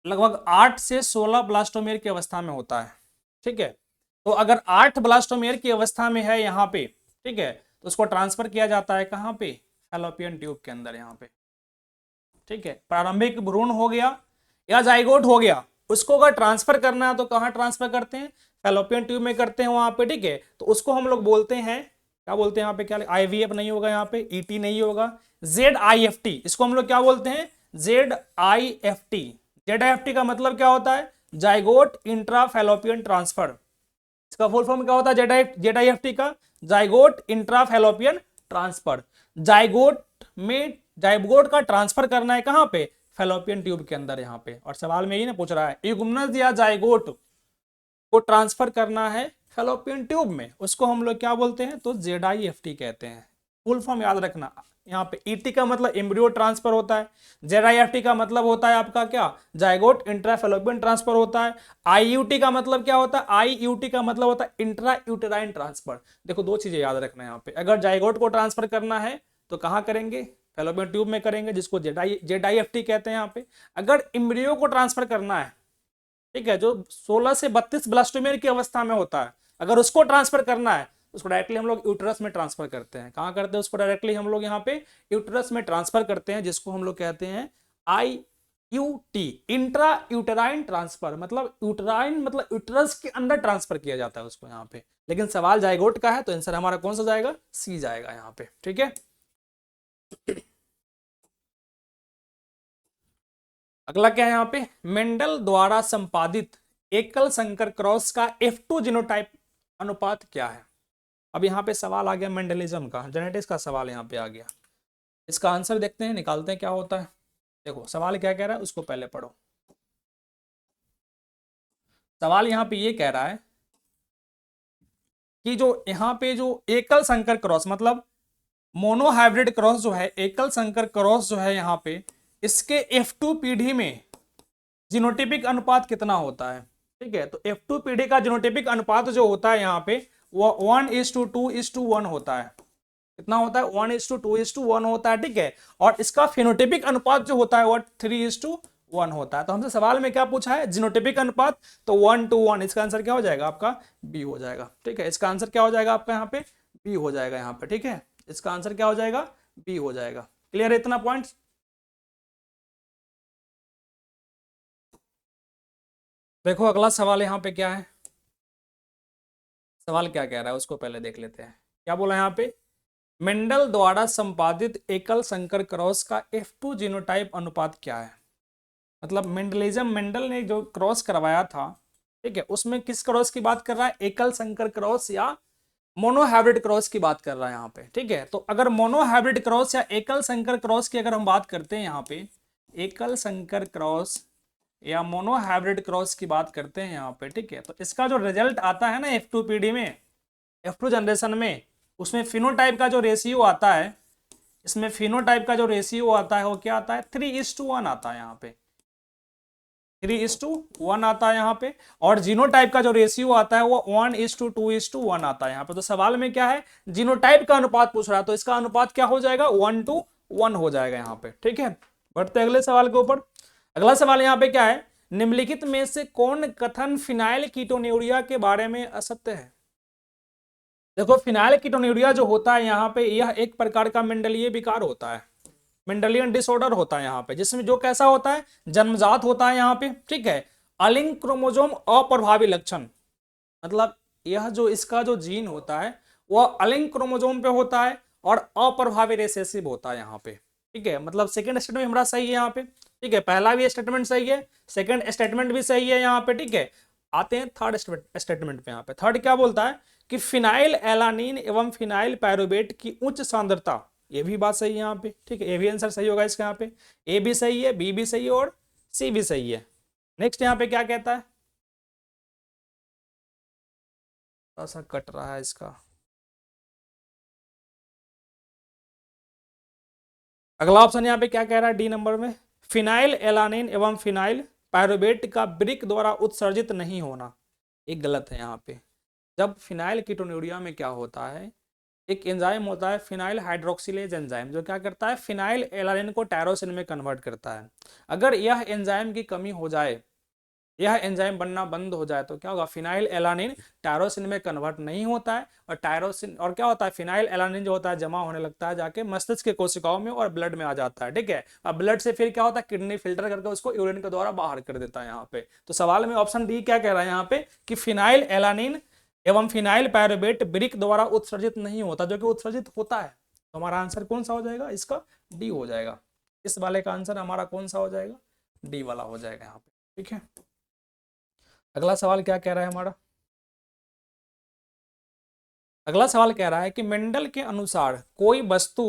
S1: लगभग 8 से 16 ब्लास्टोमेर की अवस्था में होता है, ठीक है, तो अगर 8 ब्लास्टोमेर की अवस्था में है यहाँ पे, ठीक है, तो उसको ट्रांसफर किया जाता है कहाँ पे, फैलोपियन ट्यूब के अंदर यहाँ पे, ठीक है। प्रारंभिक भ्रूण हो गया या जाइगोट हो गया, उसको अगर ट्रांसफर करना है तो कहाँ ट्रांसफर करते हैं, फैलोपियन ट्यूब में करते हैं वहां पे, ठीक है, तो उसको हम लोग बोलते हैं, क्या बोलते हैं यहाँ पे, क्या आईवीएफ नहीं होगा यहाँ पे, ईटी नहीं होगा, ZIFT, इसको हम लोग क्या बोलते हैं, ZIFT। ZIFT का मतलब क्या होता है, जाइगोट इंट्रा फैलोपियन ट्रांसफर। इसका फुल फॉर्म क्या होता है ZIFT का, zygote intra fallopian transfer. Zygote में जाइगोट का ट्रांसफर करना है कहां पे, फैलोपियन ट्यूब के अंदर यहाँ पे। और सवाल में ही ना पूछ रहा है, इगुमनज या जाइगोट को ट्रांसफर करना है फैलोपियन ट्यूब में, उसको हम लोग क्या बोलते हैं, तो ZIFT कहते हैं। फुल फॉर्म याद रखना, यहाँ पे ईटी का मतलब एम्ब्रियो ट्रांसफर होता है, ZIFT का मतलब होता है आपका क्या, जाइगोट इंट्रा फैलोपियन ट्रांसफर होता है। IUT का मतलब क्या होता है, IUT का मतलब होता है इंट्रा यूटेराइन ट्रांसफर। देखो दो चीजें याद रखना है यहाँ पे, अगर जाइगोट को ट्रांसफर करना है तो कहाँ करेंगे, फैलोपियन ट्यूब में करेंगे, जिसको ZIFT कहते हैं यहाँ पे। अगर एम्ब्रियो को ट्रांसफर करना है, ठीक है, जो 16 से 32 ब्लास्टोमेर की अवस्था में होता है, अगर उसको ट्रांसफर करना है उसको डायरेक्टली हम लोग यूट्रस में ट्रांसफर करते हैं। कहाँ करते हैं उसको, डायरेक्टली हम लोग यहाँ पे यूट्रस में ट्रांसफर करते हैं, जिसको हम लोग कहते हैं IUT, इंट्रा यूटेराइन ट्रांसफर। मतलब यूटेराइन मतलब यूट्रस के अंदर ट्रांसफर किया जाता है उसको यहाँ पे। लेकिन सवाल जाइगोट का है तो आंसर हमारा कौन सा जाएगा, सी जाएगा यहाँ पे, ठीक है। अगला क्या है यहाँ पे, मेंडल द्वारा संपादित एकल संकर क्रॉस का F2 जीनोटाइप अनुपात क्या है। अब यहाँ पे सवाल आ गया मेंडलिज्म का, जेनेटिक्स का सवाल यहाँ पे आ गया। इसका आंसर देखते हैं, निकालते हैं क्या होता है। देखो सवाल क्या कह रहा है उसको पहले पढ़ो। सवाल यहाँ पे ये कह रहा है कि जो यहाँ पे जो एकल संकर क्रॉस मतलब मोनो हाइब्रिड क्रॉस जो है, एकल संकर क्रॉस जो है यहाँ पे, इसके F2 पीढ़ी में जीनोटिपिक अनुपात कितना होता है, ठीक है। तो F2 पीढ़ी का जीनोटिपिक अनुपात जो होता है यहाँ पे वो 1:2:1 होता है। कितना होता है, 1:2:1 होता है, ठीक है। और इसका फिनोटिपिक अनुपात जो होता है वो 3:1 होता है। तो हमसे सवाल में क्या पूछा है, जीनोटिपिक अनुपात, तो 1:1। इसका आंसर क्या हो जाएगा आपका, बी हो जाएगा, ठीक है। इसका आंसर क्या हो जाएगा आपका यहाँ पे, बी हो जाएगा यहाँ पे, ठीक है। इसका आंसर क्या हो जाएगा, बी हो जाएगा। क्लियर है इतना पॉइंट। देखो अगला सवाल यहाँ पे क्या है, सवाल क्या कह रहा है उसको पहले देख लेते हैं। क्या बोला यहाँ पे, मेंडल द्वारा संपादित एकल संकर क्रॉस का F2 जीनोटाइप अनुपात क्या है। मतलब मेंडलिज्म, मेंडल ने जो क्रॉस करवाया था, ठीक है, उसमें किस क्रॉस की बात कर रहा है, एकल संकर क्रॉस या मोनो हाइब्रिड क्रॉस की बात कर रहा है यहाँ पे, ठीक है। तो अगर मोनो हाइब्रिड क्रॉस या एकल संकर क्रॉस की अगर हम बात करते हैं यहाँ पे, एकल संकर क्रॉस या मोनो हाइब्रिड क्रॉस की बात करते हैं यहाँ पे, ठीक है, तो इसका जो रिजल्ट आता है ना F2 पीढ़ी में, F2 जनरेशन में, उसमें फिनोटाइप का जो रेशियो आता है, इसमें फिनोटाइप का जो रेशियो आता है वो क्या आता है, 3:1 आता है यहाँ पे, 3:1 आता है यहाँ पे। और जीनोटाइप का जो रेशियो आता है वो 1:2:1 आता है यहाँ पे। तो सवाल में क्या है, जीनोटाइप का अनुपात पूछ रहा है, तो इसका अनुपात क्या हो जाएगा, 1:1 हो जाएगा यहाँ पे, ठीक है। बढ़ते अगले सवाल के ऊपर। अगला सवाल यहाँ पे क्या है, निम्नलिखित में से कौन कथन फिनाइल कीटोन्यूरिया के बारे में असत्य है। देखो फिनाइल कीटोन्यूरिया जो होता है यहाँ पे, यह एक प्रकार का मेंडलीय विकार होता है, मेंडलियन डिसऑर्डर होता है यहाँ पे, जिसमें जो कैसा होता है, जन्मजात होता है यहाँ पे, ठीक है। अलिंग क्रोमोजोम अप्रभावी लक्षण, मतलब यह जो इसका जो जीन होता है वह अलिंग क्रोमोजोम पे होता है और अप्रभावी रिसेसिव होता है यहाँ पे, ठीक है। मतलब सेकंड स्टेटमेंट हमारा सही है यहाँ पे, ठीक है। पहला भी स्टेटमेंट सही है, सेकंड स्टेटमेंट भी सही है यहाँ पे, ठीक है। आते हैं थर्ड स्टेटमेंट पे। यहाँ पे थर्ड क्या बोलता है कि फिनाइल एलानिन एवं फिनाइल पायरुवेट की उच्च सांद्रता, ये भी बात सही है यहाँ पे, ठीक है। ये भी आंसर सही होगा इसका, यहाँ पे ए भी सही है, बी भी सही है और सी भी सही है। नेक्स्ट यहाँ पे क्या कहता है, थोड़ा सा कट रहा है इसका। अगला ऑप्शन यहाँ पे क्या कह रहा है, डी नंबर में, फिनाइल एलानिन एवं फिनाइल पायरुवेट का ब्रिक द्वारा उत्सर्जित नहीं होना, एक गलत है यहाँ पे। जब फिनाइल कीटोन्यूरिया में क्या होता है, एक एंजाइम होता है फिनाइल हाइड्रोक्सिलेज एंजाइम, जो क्या करता है फिनाइल एलानिन को टायरोसिन में कन्वर्ट करता है। अगर यह एंजाइम की कमी हो जाए, यह एंजाइम बनना बंद हो जाए तो क्या होगा, फिनाइल एलानिन टायरोसिन में कन्वर्ट नहीं होता है, और टायरोसिन और क्या होता है, फिनाइल एलानिन जो होता है जमा होने लगता है जाके मस्तिष्क के कोशिकाओं में और ब्लड में आ जाता है, ठीक है। और ब्लड से फिर क्या होता है, किडनी फिल्टर करके उसको यूरिन के द्वारा बाहर कर देता है यहाँ पे। तो सवाल में ऑप्शन डी क्या कह रहा है यहाँ पे कि फिनाइल एलानिन एवं फिनाइल पायरुवेट ब्रिक द्वारा उत्सर्जित नहीं होता, जो कि उत्सर्जित होता है। तो हमारा आंसर कौन सा हो जाएगा, इसका डी हो जाएगा। इस वाले का आंसर हमारा कौन सा हो जाएगा, डी वाला हो जाएगा यहाँ पे, ठीक है। अगला सवाल क्या कह रहा है हमारा, अगला सवाल कह रहा है कि मेंडल के अनुसार कोई वस्तु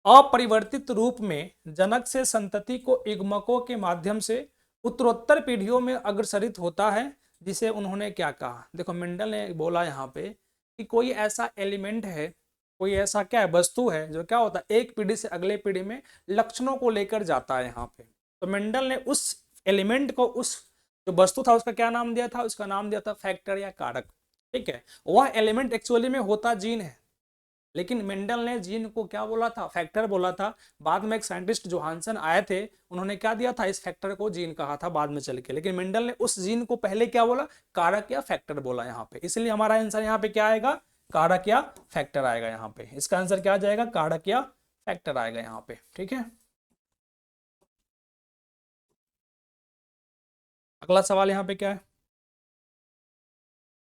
S1: अपरिवर्तित रूप में जनक से संतति को युग्मकों के माध्यम से उत्तरोत्तर पीढ़ियों में अग्रसरित होता है, जिसे उन्होंने क्या कहा। देखो मेंडल ने बोला यहाँ पे कि कोई ऐसा एलिमेंट है, कोई ऐसा क्या है, वस्तु है, जो क्या होता है एक पीढ़ी से अगले पीढ़ी में लक्षणों को लेकर जाता है यहाँ पे। तो मेंडल ने उस एलिमेंट को, उस जो वस्तु था उसका क्या नाम दिया था, उसका नाम दिया था फैक्टर या कारक, ठीक है। वह एलिमेंट एक्चुअली में होता जीन है, लेकिन मेंडल ने जीन को क्या बोला था, फैक्टर बोला था। बाद में एक साइंटिस्ट जोहानसन आए थे, उन्होंने क्या दिया था, इस फैक्टर को जीन कहा था बाद में चल के, लेकिन मेंडल ने उस जीन को पहले क्या बोला, कारक या फैक्टर बोला यहाँ पे। इसलिए हमारा आंसर यहाँ पे क्या आएगा, कारक या फैक्टर आएगा यहाँ पे। इसका आंसर क्या आ जाएगा, कारक या फैक्टर आएगा यहाँ पे, ठीक है। अगला सवाल यहाँ पे क्या है,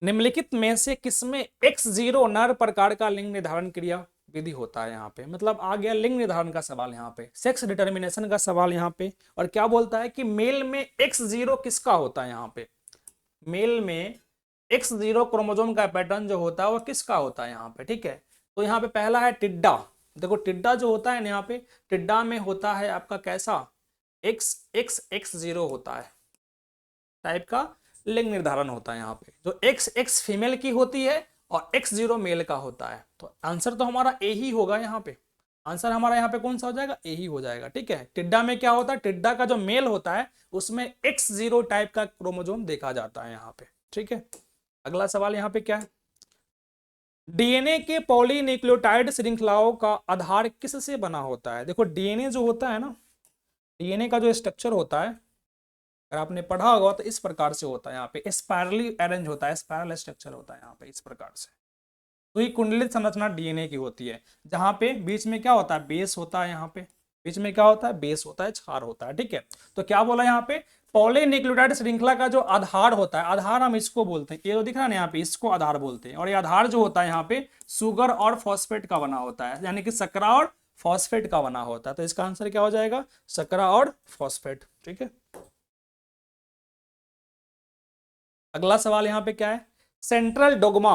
S1: निम्नलिखित में से किसमें X0 नर प्रकार का लिंग निर्धारण क्रिया विधि होता है। यहाँ पे मतलब आ गया लिंग निर्धारण का सवाल, यहाँ पे सेक्स डिटर्मिनेशन का सवाल यहाँ पे। और क्या बोलता है कि मेल में X0 किसका होता है, यहाँ पे मेल में X0 क्रोमोसोम का पैटर्न जो होता है वो किसका होता है यहाँ पे, ठीक है। तो यहाँ पे पहला है टिड्डा। देखो टिड्डा जो होता है ना, यहाँ पे टिड्डा में होता है आपका कैसा, X0 होता है टाइप का लिंग निर्धारण होता है यहाँ पे, जो X फीमेल की होती है और X0 मेल का होता है। तो आंसर तो हमारा ए ही होगा यहाँ पे, आंसर हमारा यहाँ पे कौन सा हो जाएगा, ए ही हो जाएगा, ठीक है। टिड्डा में क्या होता है, टिड्डा का जो मेल होता है उसमें X0 टाइप का क्रोमोसोम देखा जाता है यहाँ पे, ठीक है। अगला सवाल यहाँ पे क्या है, डीएनए के पॉलीन्यूक्लियोटाइड श्रृंखलाओं का आधार किससे बना होता है। देखो डीएनए जो होता है ना, डीएनए का जो स्ट्रक्चर होता है अगर आपने पढ़ा होगा तो इस प्रकार से होता है, यहाँ पे स्पाइरली अरेंज होता है, स्पाइरल स्ट्रक्चर होता है यहाँ पे इस प्रकार से। तो ये कुंडलित संरचना डीएनए की होती है, जहाँ पे बीच में क्या होता है, बेस होता है, यहाँ पे बीच में क्या होता है, बेस होता है, क्षार होता है, ठीक है। तो क्या बोला यहाँ पे, पॉलीन्यूक्लियोटाइड श्रृंखला का जो आधार होता है, आधार हम इसको बोलते हैं, ये जो दिख रहा है ना यहाँ पे, इसको आधार बोलते हैं। और ये आधार जो होता है यहाँ पे शुगर और फॉस्फेट का बना होता है, यानी कि सकरा और फॉस्फेट का बना होता है। तो इसका आंसर क्या हो जाएगा, सकरा और फॉस्फेट, ठीक है। अगला सवाल यहाँ पे क्या है, सेंट्रल डोगमा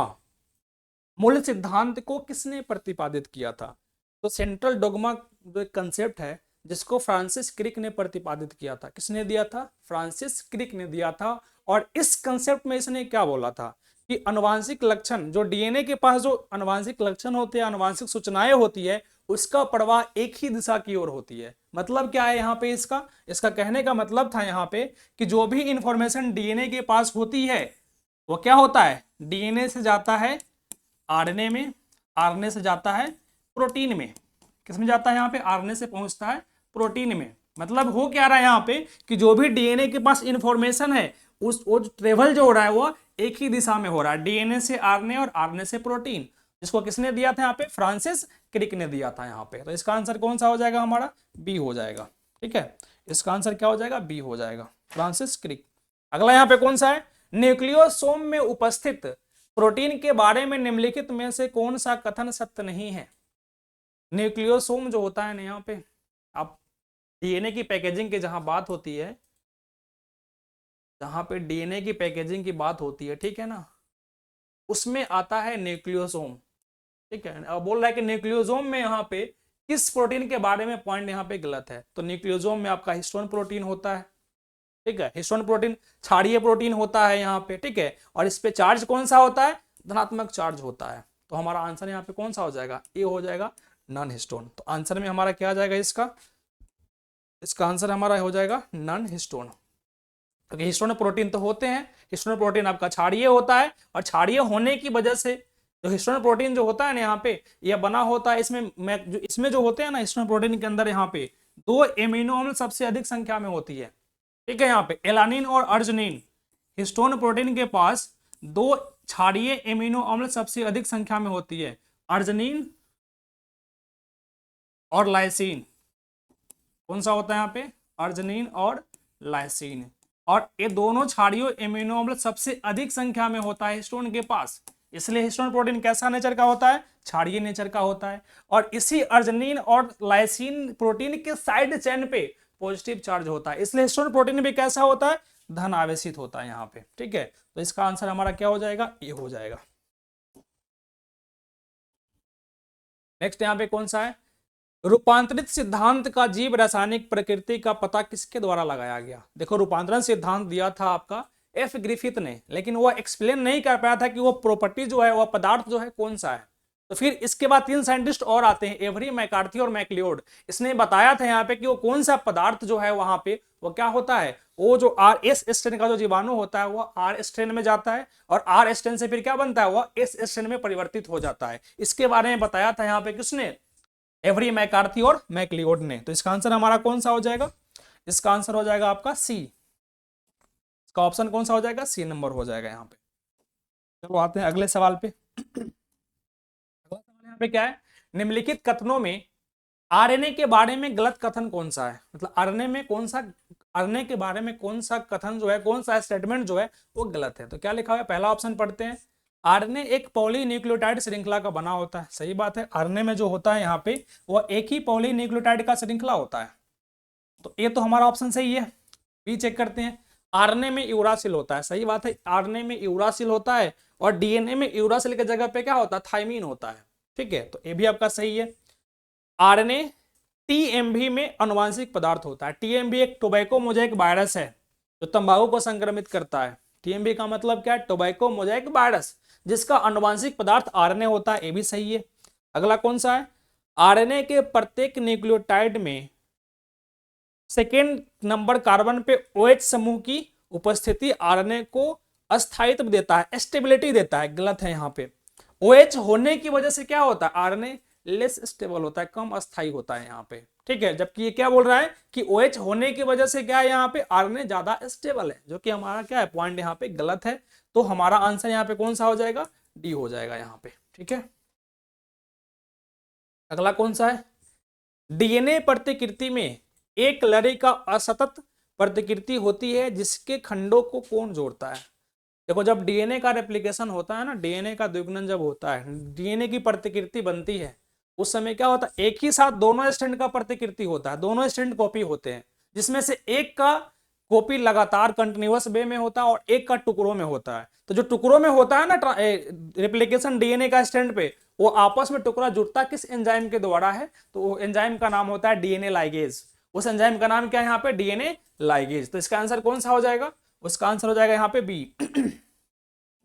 S1: मूल सिद्धांत को किसने प्रतिपादित किया था। तो सेंट्रल डोगमा जो एक कंसेप्ट है जिसको फ्रांसिस क्रिक ने प्रतिपादित किया था, किसने दिया था, फ्रांसिस क्रिक ने दिया था। और इस कंसेप्ट में इसने क्या बोला था कि अनुवांशिक लक्षण, जो डीएनए के पास जो अनुवांशिक लक्षण होते हैं, अनुवांशिक सूचनाएं होती है, उसका प्रवाह एक ही दिशा की ओर होती है। मतलब क्या है यहाँ पे, इसका कहने का मतलब था यहाँ पे कि जो भी इंफॉर्मेशन डीएनए के पास होती है वो क्या होता है, डीएनए से जाता है आरएनए में, आरएनए से जाता है प्रोटीन में, किसमें जाता है यहाँ पे, आरएनए से पहुंचता है प्रोटीन में। मतलब हो क्या रहा है यहाँ पे कि जो भी डीएनए के पास इंफॉर्मेशन है वो ट्रेवल जो हो रहा है वो एक ही दिशा में हो रहा है, डीएनए से आरएनए और आरएनए से प्रोटीन, जिसको किसने दिया था यहाँ पे, फ्रांसिस क्रिक ने दिया था यहाँ पे। तो इसका आंसर कौन सा हो जाएगा हमारा, बी हो जाएगा, ठीक है। इसका आंसर क्या हो जाएगा, बी हो जाएगा, फ्रांसिस क्रिक। अगला यहाँ पे कौन सा है, न्यूक्लियोसोम में उपस्थित प्रोटीन के बारे में निम्नलिखित में से कौन सा कथन सत्य नहीं है। न्यूक्लियोसोम जो होता है ना, यहाँ पे आप डीएनए की पैकेजिंग की जहां बात होती है, जहां पे डीएनए की पैकेजिंग की बात होती है, ठीक है ना, उसमें आता है न्यूक्लियोसोम, ठीक है। अब बोल रहा है कि न्यूक्लियोसोम में यहाँ पे किस प्रोटीन के बारे में पॉइंट यहाँ पे गलत है। तो न्यूक्लियोसोम में आपका हिस्टोन प्रोटीन होता है, ठीक है, हिस्टोन प्रोटीन क्षारीय प्रोटीन होता है यहाँ पे, ठीक है। और इस पे चार्ज कौन सा होता है, धनात्मक चार्ज होता है। तो हमारा आंसर यहाँ पे कौन सा हो जाएगा, ए हो जाएगा, नॉन हिस्टोन। तो आंसर में हमारा क्या आ जाएगा, इसका आंसर हमारा हो जाएगा नॉन हिस्टोन। क्योंकि हिस्टोन प्रोटीन तो होते हैं, हिस्टोन प्रोटीन आपका क्षारीय होता है, और क्षारीय होने की वजह से जो हिस्टोन प्रोटीन जो होता है ना यहाँ पे यह बना होता है, इसमें जो होते हैं ना हिस्टोन प्रोटीन के अंदर यहाँ पे 2 एमिनो अम्ल सबसे अधिक संख्या में होती है। ठीक है, यहाँ पे एलानिन और अर्जिनिन, हिस्टोन प्रोटीन के पास 2 क्षारीय एमिनो अम्ल सबसे अधिक संख्या में होती है, अर्जिनिन और लाइसिन। कौन सा होता है यहाँ पे, अर्जिनिन और लाइसिन, और ये दोनों क्षारीय एमिनो अम्ल सबसे अधिक संख्या में होता है हिस्टोन के पास। इसलिए हिस्टोन प्रोटीन कैसा नेचर का होता है, क्षारीय नेचर का होता है। और इसी अर्जिनिन और लाइसिन प्रोटीन के साइड चेन पे पॉजिटिव चार्ज होता है, इसलिए हिस्टोन प्रोटीन भी कैसा होता है, धन आवेशित होता है यहाँ पे। ठीक है, तो इसका आंसर हमारा क्या हो जाएगा, ये हो जाएगा। नेक्स्ट यहाँ पे कौन सा है, रूपांतरित सिद्धांत का जीव रासायनिक प्रकृति का पता किसके द्वारा लगाया गया। देखो रूपांतरण सिद्धांत दिया था आपका एफ ग्रिफिथ ने, लेकिन वो एक्सप्लेन नहीं कर पाया था कि वो प्रॉपर्टी जो है, वो पदार्थ जो है कौन सा है। तो फिर इसके बाद 3 साइंटिस्ट और आते हैं, एवरी, मैकार्थी और मैक्लियोड। इसने बताया था यहाँ पे कि वो कौन सा पदार्थ जो है वहां पे वो क्या होता है, वो जो RS स्ट्रेन का जो जीवाणु होता है वो R स्ट्रेन में जाता है, और R स्ट्रेन से फिर क्या बनता है, वो S स्ट्रेन में परिवर्तित हो जाता है। इसके बारे में बताया था यहाँ पे किसने, एवरी, मैकार्थी और मैक्लियोड ने। तो इसका आंसर हमारा कौन सा हो जाएगा, इसका आंसर हो जाएगा आपका सी। इसका ऑप्शन कौन सा हो जाएगा, सी नंबर हो जाएगा यहाँ पे। चलो आते हैं अगले सवाल पे। अगला सवाल यहाँ पे क्या है, निम्नलिखित कथनों में आरएनए के बारे में गलत कथन कौन सा है। मतलब आरएनए के बारे में कौन सा कथन जो है, कौन सा स्टेटमेंट जो है वो गलत है। तो क्या लिखा हुआ है, पहला ऑप्शन पढ़ते हैं, आरएनए एक पॉलीन्यूक्लियोटाइड श्रृंखला का बना होता है। सही बात है, आरएनए में जो होता है यहाँ पे वो एक ही पॉलीन्यूक्लियोटाइड का श्रृंखला होता है। तो ये तो हमारा ऑप्शन सही है। बी चेक करते हैं, आरएनए में यूरासिल होता है। सही बात है, आरएनए में यूरासिल होता है, और डीएनए में यूरासिल की जगह पे क्या होता है, थाइमीन होता है। ठीक है, तो ये भी आपका सही है। आरएनए टीएमवी में अनुवांशिक पदार्थ होता है। टीएमवी एक टोबैको मोज़ेक वायरस है जो तंबाकू को संक्रमित करता है। टीएमवी का मतलब क्या है, टोबैको मोज़ेक वायरस, जिसका अनुवांशिक पदार्थ आरएनए होता है। ये भी सही है। अगला कौन सा है, आरएनए के प्रत्येक न्यूक्लियोटाइड में सेकेंड नंबर कार्बन पे OH समूह की उपस्थिति आरएनए को अस्थायित्व देता है, स्टेबिलिटी देता है। गलत है यहाँ पे, OH होने की वजह से क्या होता है, आरएनए लेस स्टेबल होता है, कम अस्थायी होता है यहाँ पे। ठीक है, जबकि ये क्या बोल रहा है कि OH होने की वजह से क्या है, यहाँ पे आरएनए ज्यादा स्टेबल है, जो कि हमारा क्या है, पॉइंट यहाँ पे गलत है। तो हमारा आंसर यहाँ पे कौन सा हो जाएगा, डी हो जाएगा यहाँ पे। ठीक है, अगला कौन सा है, डीएनए प्रतिकृति में एक लड़ी का असतत प्रतिकृति होती है जिसके खंडों को कौन जोड़ता है। देखो जब डीएनए का रेप्लिकेशन होता है ना, डीएनए का द्विगुणन जब होता है, डीएनए की प्रतिकृति बनती है, उस समय क्या होता है, एक ही साथ दोनों स्ट्रैंड का प्रतिकृति होता है, दोनों स्ट्रैंड कॉपी होते हैं, जिसमें से एक का कॉपी लगातार कंटिन्यूअस वे में होता है और एक का टुकड़ों में होता है। तो जो टुकड़ों में होता है ना रेप्लिकेशन डीएनए का स्ट्रैंड पे, वो आपस में टुकड़ा जुड़ता किस एंजाइम के द्वारा है, तो वो एंजाइम का नाम होता है डीएनए लाइगेज। उस एंजाइम का नाम क्या है यहाँ पे, डीएनए लाइगेज। तो इसका आंसर कौन सा हो जाएगा, उसका आंसर हो जाएगा यहाँ पे बी।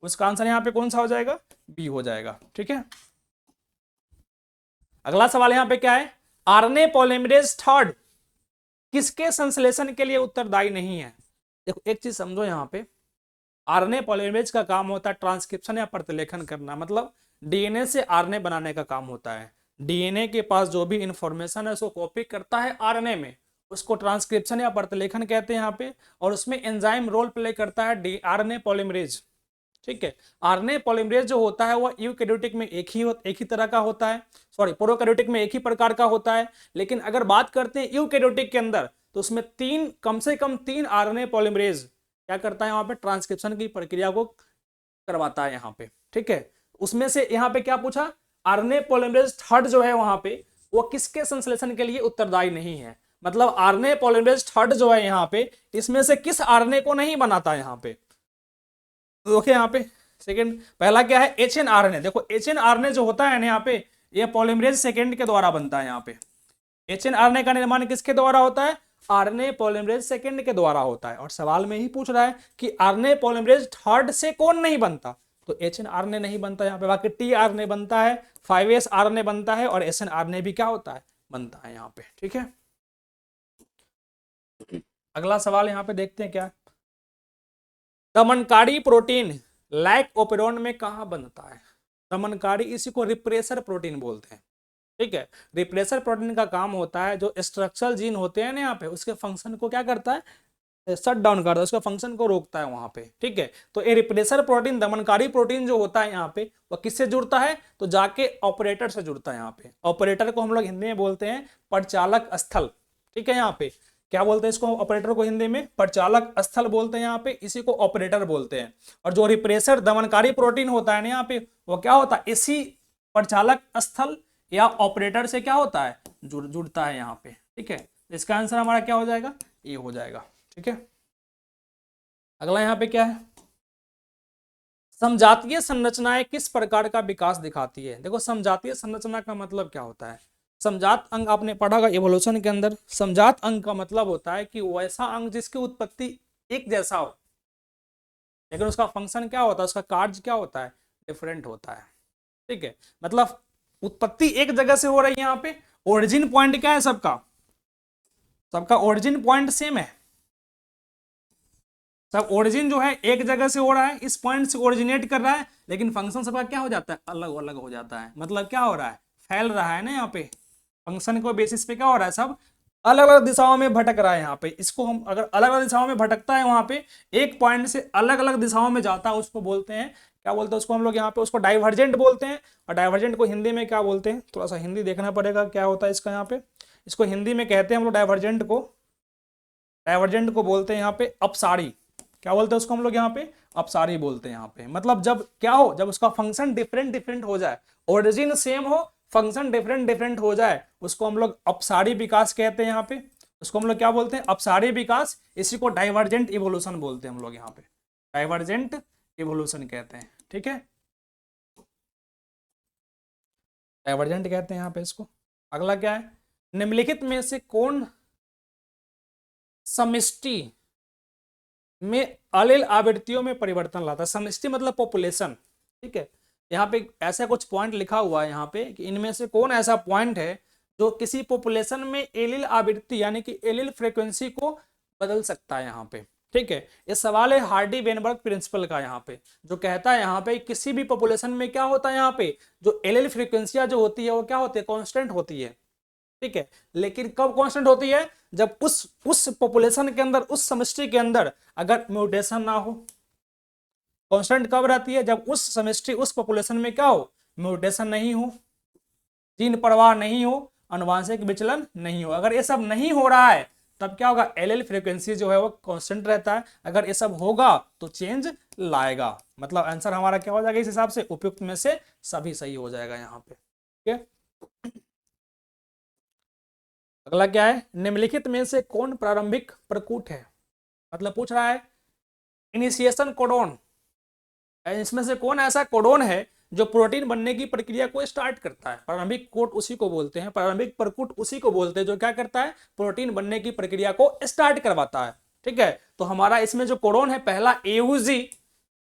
S1: उसका आंसर यहाँ पे कौन सा हो जाएगा, बी हो जाएगा। ठीक है, अगला सवाल यहाँ पे क्या है, आरएनए पॉलीमरेज थर्ड किसके संश्लेषण के लिए उत्तरदायी नहीं है। देखो एक चीज समझो यहाँ पे, आरएनए पॉलीमरेज का काम होता है ट्रांसक्रिप्शन या प्रतिलेखन करना, मतलब डीएनए से आरएनए बनाने का काम होता है। डीएनए के पास जो भी इंफॉर्मेशन है उसको कॉपी करता है आरएनए में, उसको ट्रांसक्रिप्शन या प्रतिलेखन कहते हैं यहाँ पे, और उसमें एंजाइम रोल प्ले करता है आरएनए पॉलीमरेज। ठीक है, आरएनए पॉलीमरेज जो होता है वो यूकैरियोटिक में एक ही तरह का होता है, सॉरी प्रोकैरियोटिक में एक ही प्रकार का होता है। लेकिन अगर बात करते हैं यूकैरियोटिक के अंदर, तो उसमें कम से कम 3 आरएनए पॉलीमरेज क्या करता है, यहाँ पे ट्रांसक्रिप्शन की प्रक्रिया को करवाता है यहाँ पे। ठीक है, उसमें से यहाँ पे क्या पूछा, आरएनए पॉलीमरेज थर्ड जो है वहां पे वो किसके संश्लेषण के लिए उत्तरदायी नहीं है। मतलब आरएनए पॉलीमरेज थर्ड जो है यहाँ पे, इसमें से किस आरएनए को नहीं बनाता यहाँ पे। देखिए यहाँ पे सेकंड, पहला क्या है, एचएनआरएनए। देखो एचएनआरएनए जो होता है ना यहाँ पे, ये पॉलीमरेज सेकंड के द्वारा बनता है। यहाँ पे एचएनआरएनए का निर्माण किसके द्वारा होता है, आरएनए पॉलीमरेज सेकंड के द्वारा होता है। और सवाल में ही पूछ रहा है कि आरएनए पॉलीमरेज थर्ड से कौन नहीं बनता, तो एचएनआरएनए नहीं बनता यहाँ पे। बाकी टीआरएनए बनता है, 5S आरएनए बनता है, और एसएनआरएनए भी क्या होता है, बनता है यहाँ पे। ठीक है, अगला सवाल यहाँ पे देखते हैं क्या, दमनकारी प्रोटीन लैक ओपेरॉन में कहाँ बनता है? दमनकारी, इसी को रिप्रेसर प्रोटीन बोलते हैं। ठीक है, रिप्रेसर प्रोटीन का काम होता है जो स्ट्रक्चरल जीन होते हैं ना यहाँ पे, उसके फंक्शन को क्या करता है? शट डाउन करता है, उसका फंक्शन को रोकता है वहां पे। ठीक है, तो ये रिप्रेसर प्रोटीन, दमनकारी प्रोटीन जो होता है यहाँ पे, वो किससे जुड़ता है? तो जाके ऑपरेटर से जुड़ता है। यहाँ पे ऑपरेटर को हम लोग हिंदी में बोलते हैं परिचालक स्थल। ठीक है, यहाँ पे क्या बोलते हैं इसको? ऑपरेटर को हिंदी में परिचालक स्थल बोलते हैं यहाँ पे, इसी को ऑपरेटर बोलते हैं। और जो रिप्रेसर दमनकारी प्रोटीन होता है ना यहाँ पे, वो क्या होता है? इसी परिचालक स्थल या ऑपरेटर से क्या होता है? जुड़ता है यहाँ पे। ठीक है, इसका आंसर हमारा क्या हो जाएगा? ये हो जाएगा। ठीक है, अगला यहाँ पे क्या है? समजातीय संरचनाएं किस प्रकार का विकास दिखाती है? देखो, समजातीय संरचना का मतलब क्या होता है? समजात अंग आपने पढ़ा होगा इवोल्यूशन के अंदर। समजात अंग का मतलब होता है कि वैसा अंग जिसकी उत्पत्ति एक जैसा हो, लेकिन उसका फंक्शन क्या होता है, उसका कार्य क्या होता है? डिफरेंट होता है। ठीक है, मतलब उत्पत्ति एक जगह से हो रही है यहाँ पे, ओरिजिन पॉइंट क्या है सबका? सबका ओरिजिन पॉइंट सेम है। सब ओरिजिन जो है एक जगह से हो रहा है, इस पॉइंट से ओरिजिनेट कर रहा है, लेकिन फंक्शन सबका क्या हो जाता है? अलग अलग हो जाता है। मतलब क्या हो रहा है? फैल रहा है ना यहाँ पे, फंक्शन को बेसिस पे क्या हो रहा है? सब अलग अलग दिशाओं में भटक रहा है यहाँ पे। इसको हम अगर अलग अलग दिशाओं में भटकता है वहां पे, एक पॉइंट से अलग अलग दिशाओं में जाता है, उसको बोलते हैं, क्या बोलते हैं उसको हम लोग यहाँ पे? उसको डाइवर्जेंट बोलते हैं। और डाइवर्जेंट को हिंदी में क्या बोलते हैं? थोड़ा सा हिंदी देखना पड़ेगा क्या होता है इसका यहाँ पे। इसको हिंदी में कहते हैं हम लोग डाइवर्जेंट को, डाइवर्जेंट को बोलते हैं यहाँ पे अपसारी। क्या बोलते हैं उसको हम लोग यहाँ पे? अपसारी बोलते हैं यहाँ पे। मतलब जब क्या हो? जब उसका फंक्शन डिफरेंट डिफरेंट हो जाए, ओरिजिन सेम हो, फंक्शन डिफरेंट डिफरेंट हो जाए, उसको हम लोग अपसारी विकास कहते हैं यहाँ पे। उसको हम लोग क्या बोलते हैं? अपसारी विकास। इसी को डाइवर्जेंट इवोल्यूशन बोलते हैं हम लोग यहाँ पे, डाइवर्जेंट इवोल्यूशन कहते हैं। ठीक है, डाइवर्जेंट कहते हैं यहाँ पे इसको। अगला क्या है? निम्नलिखित में से कौन समष्टि में अलील आवृत्तियों में परिवर्तन लाता है? समष्टि मतलब पॉपुलेशन। ठीक है, यहाँ पे ऐसा कुछ पॉइंट लिखा हुआ है यहाँ पे कि इनमें से कौन ऐसा पॉइंट है जो किसी पॉपुलेशन में एलील आवृत्ति यानी कि एलील फ्रीक्वेंसी को बदल सकता है यहाँ पे। ठीक है, ये सवाल है हार्डी वेनबर्ग प्रिंसिपल का यहाँ पे, जो कहता है यहाँ पे किसी भी पॉपुलेशन में क्या होता है यहाँ पे, जो एलील फ्रीक्वेंसियां जो होती है वो क्या होती है? कांस्टेंट होती है। ठीक है, लेकिन कब कांस्टेंट होती है? जब उस पॉपुलेशन के अंदर, उस समष्टि के अंदर अगर म्यूटेशन ना हो। कांस्टेंट कब रहती है? जब उस समष्टि, उस पॉपुलेशन में क्या हो? म्यूटेशन नहीं हो, जीन प्रवाह नहीं हो, आनुवंशिक विचलन नहीं हो। अगर ये सब नहीं हो रहा है तब क्या होगा? एलील फ्रीक्वेंसी जो है वो कांस्टेंट रहता है। अगर ये सब होगा तो चेंज लाएगा। मतलब आंसर हमारा क्या हो जाएगा इस हिसाब से? उपयुक्त में से सभी सही हो जाएगा यहाँ पे। ठीक है, अगला क्या है? निम्नलिखित में से कौन प्रारंभिक प्रकूट है? मतलब पूछ रहा है इनिशिएशन कोडोन, इसमें से कौन ऐसा कोडोन है जो प्रोटीन बनने की प्रक्रिया को स्टार्ट करता है? प्रारंभिक कोड उसी को बोलते हैं, प्रारंभिक प्रकूट उसी को बोलते हैं जो क्या करता है? प्रोटीन बनने की प्रक्रिया को स्टार्ट करवाता है। ठीक है, तो हमारा इसमें जो कोडोन है पहला एयूजी,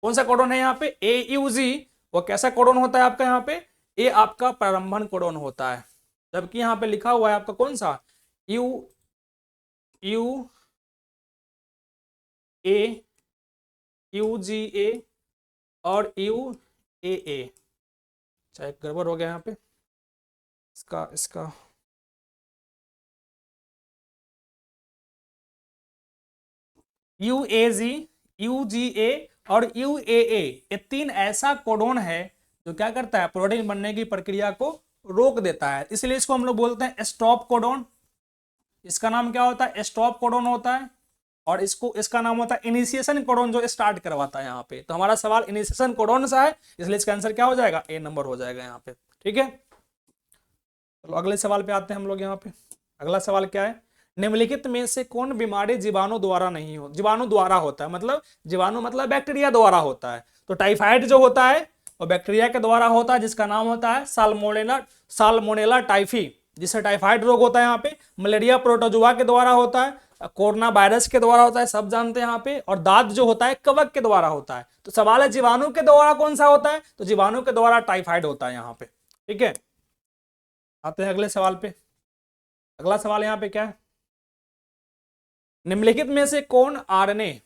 S1: कौन सा कोडोन है यहाँ पे? एयूजी। वो कैसा कोडोन होता है आपका यहाँ पे? ए आपका प्रारंभन कोडोन होता है। जबकि यहाँ पे लिखा हुआ है आपका कौन सा? यू यू ए, यू जी ए और यू ए ए। चाहे गड़बड़ हो गया यहाँ पे, इसका इसका यू ए जी, यू जी ए और यू ए ए, ये तीन ऐसा कोडोन है जो क्या करता है? प्रोटीन बनने की प्रक्रिया को रोक देता है। इसलिए इसको हम लोग बोलते हैं स्टॉप कोडोन। इसका नाम क्या होता है? स्टॉप कोडोन होता है। और इसका नाम होता है इनिशिएशन कोडोन जो स्टार्ट करवाता है यहाँ पे। तो हमारा सवाल इनिशिएशन कोडोन सा है, इसलिए इसका आंसर क्या हो जाएगा? ए नंबर हो जाएगा यहाँ पे। ठीक है, चलो अगले सवाल पे आते हैं हम लोग यहाँ पे। अगला सवाल क्या है? निम्नलिखित में से कौन बीमारी जीवाणु द्वारा नहीं हो? जीवाणु द्वारा होता है, मतलब जीवाणु मतलब बैक्टीरिया द्वारा होता है। तो टाइफाइड जो होता है वो बैक्टीरिया के द्वारा होता है, जिसका नाम होता है साल्मोनेला, साल्मोनेला टाइफी, जिससे टाइफाइड रोग होता है यहाँ पे। मलेरिया प्रोटोजुआ के द्वारा होता है, कोरोना वायरस के द्वारा होता है, सब जानते हैं यहाँ पे। और दांत जो होता है कवक के द्वारा होता है। तो सवाल है जीवाणु के द्वारा कौन सा होता है? तो जीवाणु के द्वारा टाइफाइड होता है यहाँ पे। ठीक है, आते हैं अगले सवाल पे। अगला सवाल यहाँ पे क्या है? निम्नलिखित में से कौन आरएनए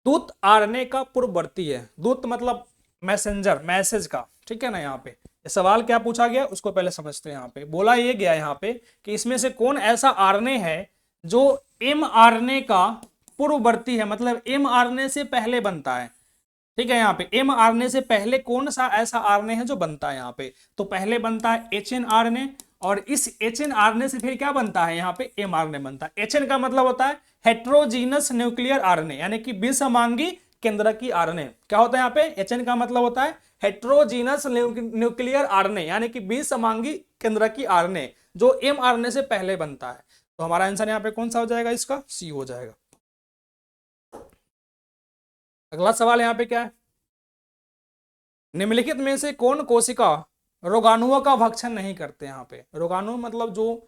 S1: दूत आरएनए का पूर्ववर्ती है। दूत मतलब मैसेंजर, मैसेज का, ठीक है ना। यहाँ पे सवाल क्या पूछा गया उसको पहले समझते हैं। यहाँ पे बोला ये गया यहाँ पे कि इसमें से कौन ऐसा आरएनए है जो एमआरएनए का पूर्ववर्ती है, मतलब एमआरएनए से पहले बनता है, ठीक है। यहाँ पे एमआरएनए से पहले कौन सा ऐसा आरएनए है जो बनता है यहाँ पे, तो पहले बनता है एचएनआरएनए, और इस एचएनआरएनए से फिर क्या बनता है, यहाँ पे एमआरएनए बनता है। एचएन का मतलब होता है हेट्रोजीनस न्यूक्लियर आरएनए, यानी कि विषमांगी केंद्रकी आरएनए। क्या होता है यहाँ पे, एचएन का मतलब होता है हेट्रोजीनस न्यूक्लियर आरएनए, यानी कि विषमांगी केंद्रकी आरएनए जो एमआरएनए से पहले बनता है। तो हमारा आंसर यहाँ पे कौन सा हो जाएगा, इसका सी हो जाएगा। अगला सवाल यहाँ पे क्या है, निम्नलिखित में से कौन कोशिका रोगाणुओं का भक्षण नहीं करते। यहाँ पे रोगाणु मतलब जो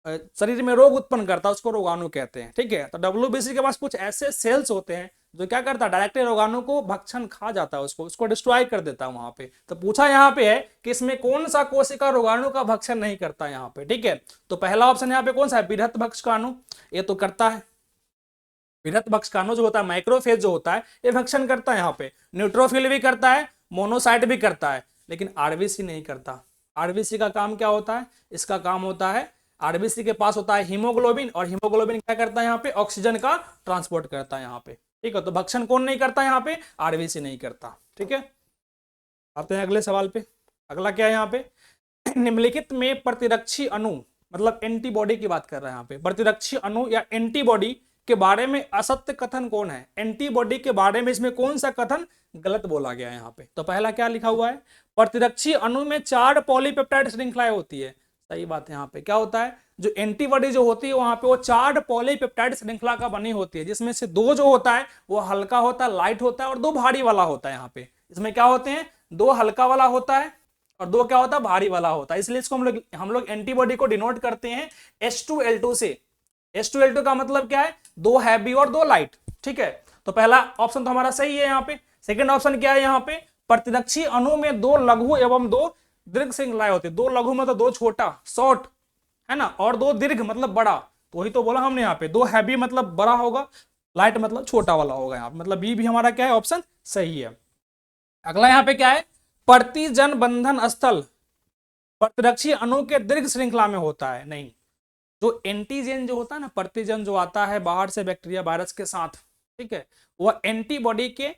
S1: शरीर में रोग उत्पन्न करता है उसको रोगाणु कहते हैं, ठीक है। तो डब्ल्यूबीसी के पास कुछ ऐसे सेल्स होते हैं जो क्या करता है, डायरेक्टली रोगाणु को भक्षण खा जाता है, उसको डिस्ट्रॉय कर देता है वहां पे। तो पूछा यहाँ पे है कि इसमें कौन सा कोशिका रोगाणु का भक्षण नहीं करता यहाँ पे, ठीक है। तो पहला ऑप्शन यहाँ पे कौन सा है, बृहत भक्षकाणु, ये तो करता है। बृहत भक्षकाणु जो होता है, माइक्रोफेज जो होता है, ये भक्षण करता है यहाँ पे। न्यूट्रोफिल भी करता है, मोनोसाइट भी करता है, लेकिन आरबीसी नहीं करता। आरबीसी का काम क्या होता है, इसका काम होता है, आरबीसी के पास होता है हीमोग्लोबिन, और हीमोग्लोबिन क्या करता है यहाँ पे, ऑक्सीजन का ट्रांसपोर्ट करता है यहाँ पे, ठीक है। तो भक्षण कौन नहीं करता यहाँ पे, आरबीसी नहीं करता, ठीक है। आते हैं अगले सवाल पे। अगला क्या है यहाँ पे, निम्नलिखित में प्रतिरक्षी अणु, मतलब एंटीबॉडी की बात कर रहा है यहाँ पे, प्रतिरक्षी अणु या एंटीबॉडी के बारे में असत्य कथन कौन है। एंटीबॉडी के बारे में इसमें कौन सा कथन गलत बोला गया है यहाँ पे, तो पहला क्या लिखा हुआ है, प्रतिरक्षी अणु में 4 पॉलीपेप्टाइड श्रृंखलाएं होती है। सही बात है। यहाँ पे क्या होता है, जो एंटीबॉडी जो होती है वहां पे वो 4 पॉलीपेप्टाइड श्रृंखला का बनी होती है, जिसमें से 2 जो होता है वो हल्का होता है, लाइट होता है, और 2 भारी वाला होता है। यहाँ पे इसमें क्या होते हैं, 2 हल्का वाला होता है और 2 क्या होता है, भारी वाला होता है। इसलिए इसको हम लोग एंटीबॉडी को डिनोट करते हैं H2L2 से। H2L2 का मतलब क्या है, 2 हैवी और 2 लाइट, ठीक है। तो पहला ऑप्शन तो हमारा सही है यहाँ पे। सेकंड ऑप्शन क्या है यहाँ पे, प्रतिरक्षी अणु में 2 लघु एवं 2 दीर्घ श्रृंखलाएं होती है। 2 लघु मतलब 2 छोटा शॉर्ट है ना, और 2 दीर्घ मतलब बड़ा। तो वही तो बोला हमने यहाँ पे, 2 हैवी मतलब बड़ा होगा, लाइट मतलब छोटा वाला होगा यहाँ पे, मतलब बी भी हमारा क्या है, ऑप्शन सही है। अगला यहाँ पे क्या है, प्रतिजन बंधन स्थल प्रतिरक्षी अणु के दीर्घ श्रृंखला में होता है। नहीं, जो एंटीजन जो होता है ना, प्रतिजन जो आता है बाहर से बैक्टीरिया वायरस के साथ, ठीक है, वह एंटीबॉडी के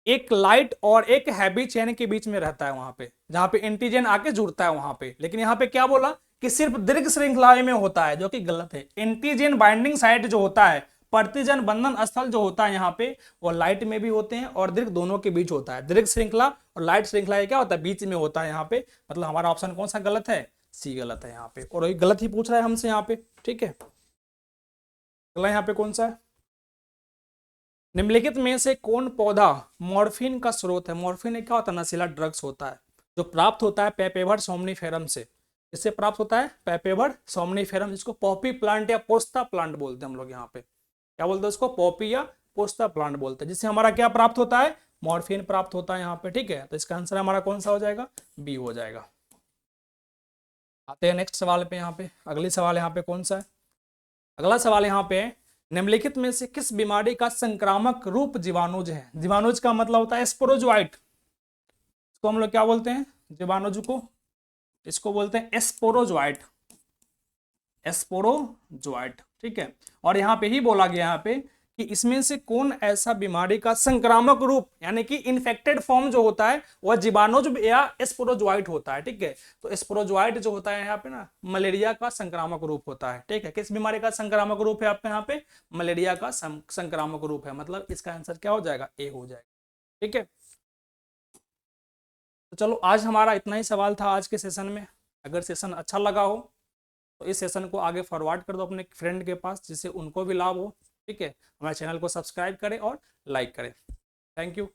S1: एक लाइट और एक हैवी चेन के बीच में रहता है वहां पे, जहां पे एंटीजन आके जुड़ता है वहां पे। लेकिन यहाँ पे क्या बोला कि सिर्फ दीर्घ श्रृंखला में होता है, जो कि गलत है। एंटीजन बाइंडिंग साइट जो होता है, प्रतिजन बंधन स्थल जो होता है यहाँ पे, वो लाइट में भी होते हैं और दीर्घ दोनों के बीच होता है। दीर्घ श्रृंखला और लाइट श्रृंखला ये क्या होता है, बीच में होता है यहाँ पे। मतलब हमारा ऑप्शन कौन सा गलत है, सी गलत है यहाँ पे, और वही गलत ही पूछ रहा है हमसे यहाँ पे, ठीक है। अगला यहाँ पे कौन सा है, निम्नलिखित में से कौन पौधा मॉर्फिन का स्रोत है। मॉर्फिन क्या होता है, नशीला ड्रग्स होता है, जो प्राप्त होता है पेपेवर सोमनीफेरम से। इससे प्राप्त होता है पेपेवर सोमनीफेरम, जिसको पॉपी प्लांट या पोस्ता प्लांट बोलते हैं हम लोग यहाँ पे। क्या बोलते हैं उसको, पॉपी या पोस्ता प्लांट बोलते हैं, जिससे हमारा क्या प्राप्त होता है, मॉर्फिन प्राप्त होता है यहाँ पे, ठीक है। तो इसका आंसर हमारा कौन सा हो जाएगा, बी हो जाएगा। आते हैं नेक्स्ट सवाल पे। यहाँ पे अगली सवाल यहाँ पे कौन सा है, अगला सवाल यहाँ पे है, निम्नलिखित में से किस बीमारी का संक्रामक रूप जीवाणुज है। जीवाणुज का मतलब होता है स्पोरोजोइट, इसको हम लोग क्या बोलते हैं, जीवाणुज को, इसको बोलते हैं एस्पोरोजोइट, एस्पोरोजोइट, ठीक है। और यहाँ पे ही बोला गया यहाँ पे कि इसमें से कौन ऐसा बीमारी का संक्रामक रूप, यानी कि इन्फेक्टेड फॉर्म जो होता है वह जीवाणुज या एस्पोरोजोइट होता है, ठीक है। तो एस्पोरोजोइट जो होता है यहाँ पे ना, मलेरिया का संक्रामक रूप होता है, ठीक है। किस बीमारी का संक्रामक रूप है आपके यहाँ पे, मलेरिया का संक्रामक रूप है। मतलब इसका आंसर क्या हो जाएगा, ए हो जाएगा, ठीक है। तो चलो आज हमारा इतना ही सवाल था आज के सेशन में। अगर सेशन अच्छा लगा हो तो इस सेशन को आगे फॉरवर्ड कर दो अपने फ्रेंड के पास, जिससे उनको भी लाभ हो, ठीक है। हमारे चैनल को सब्सक्राइब करें और लाइक करें। Thank you.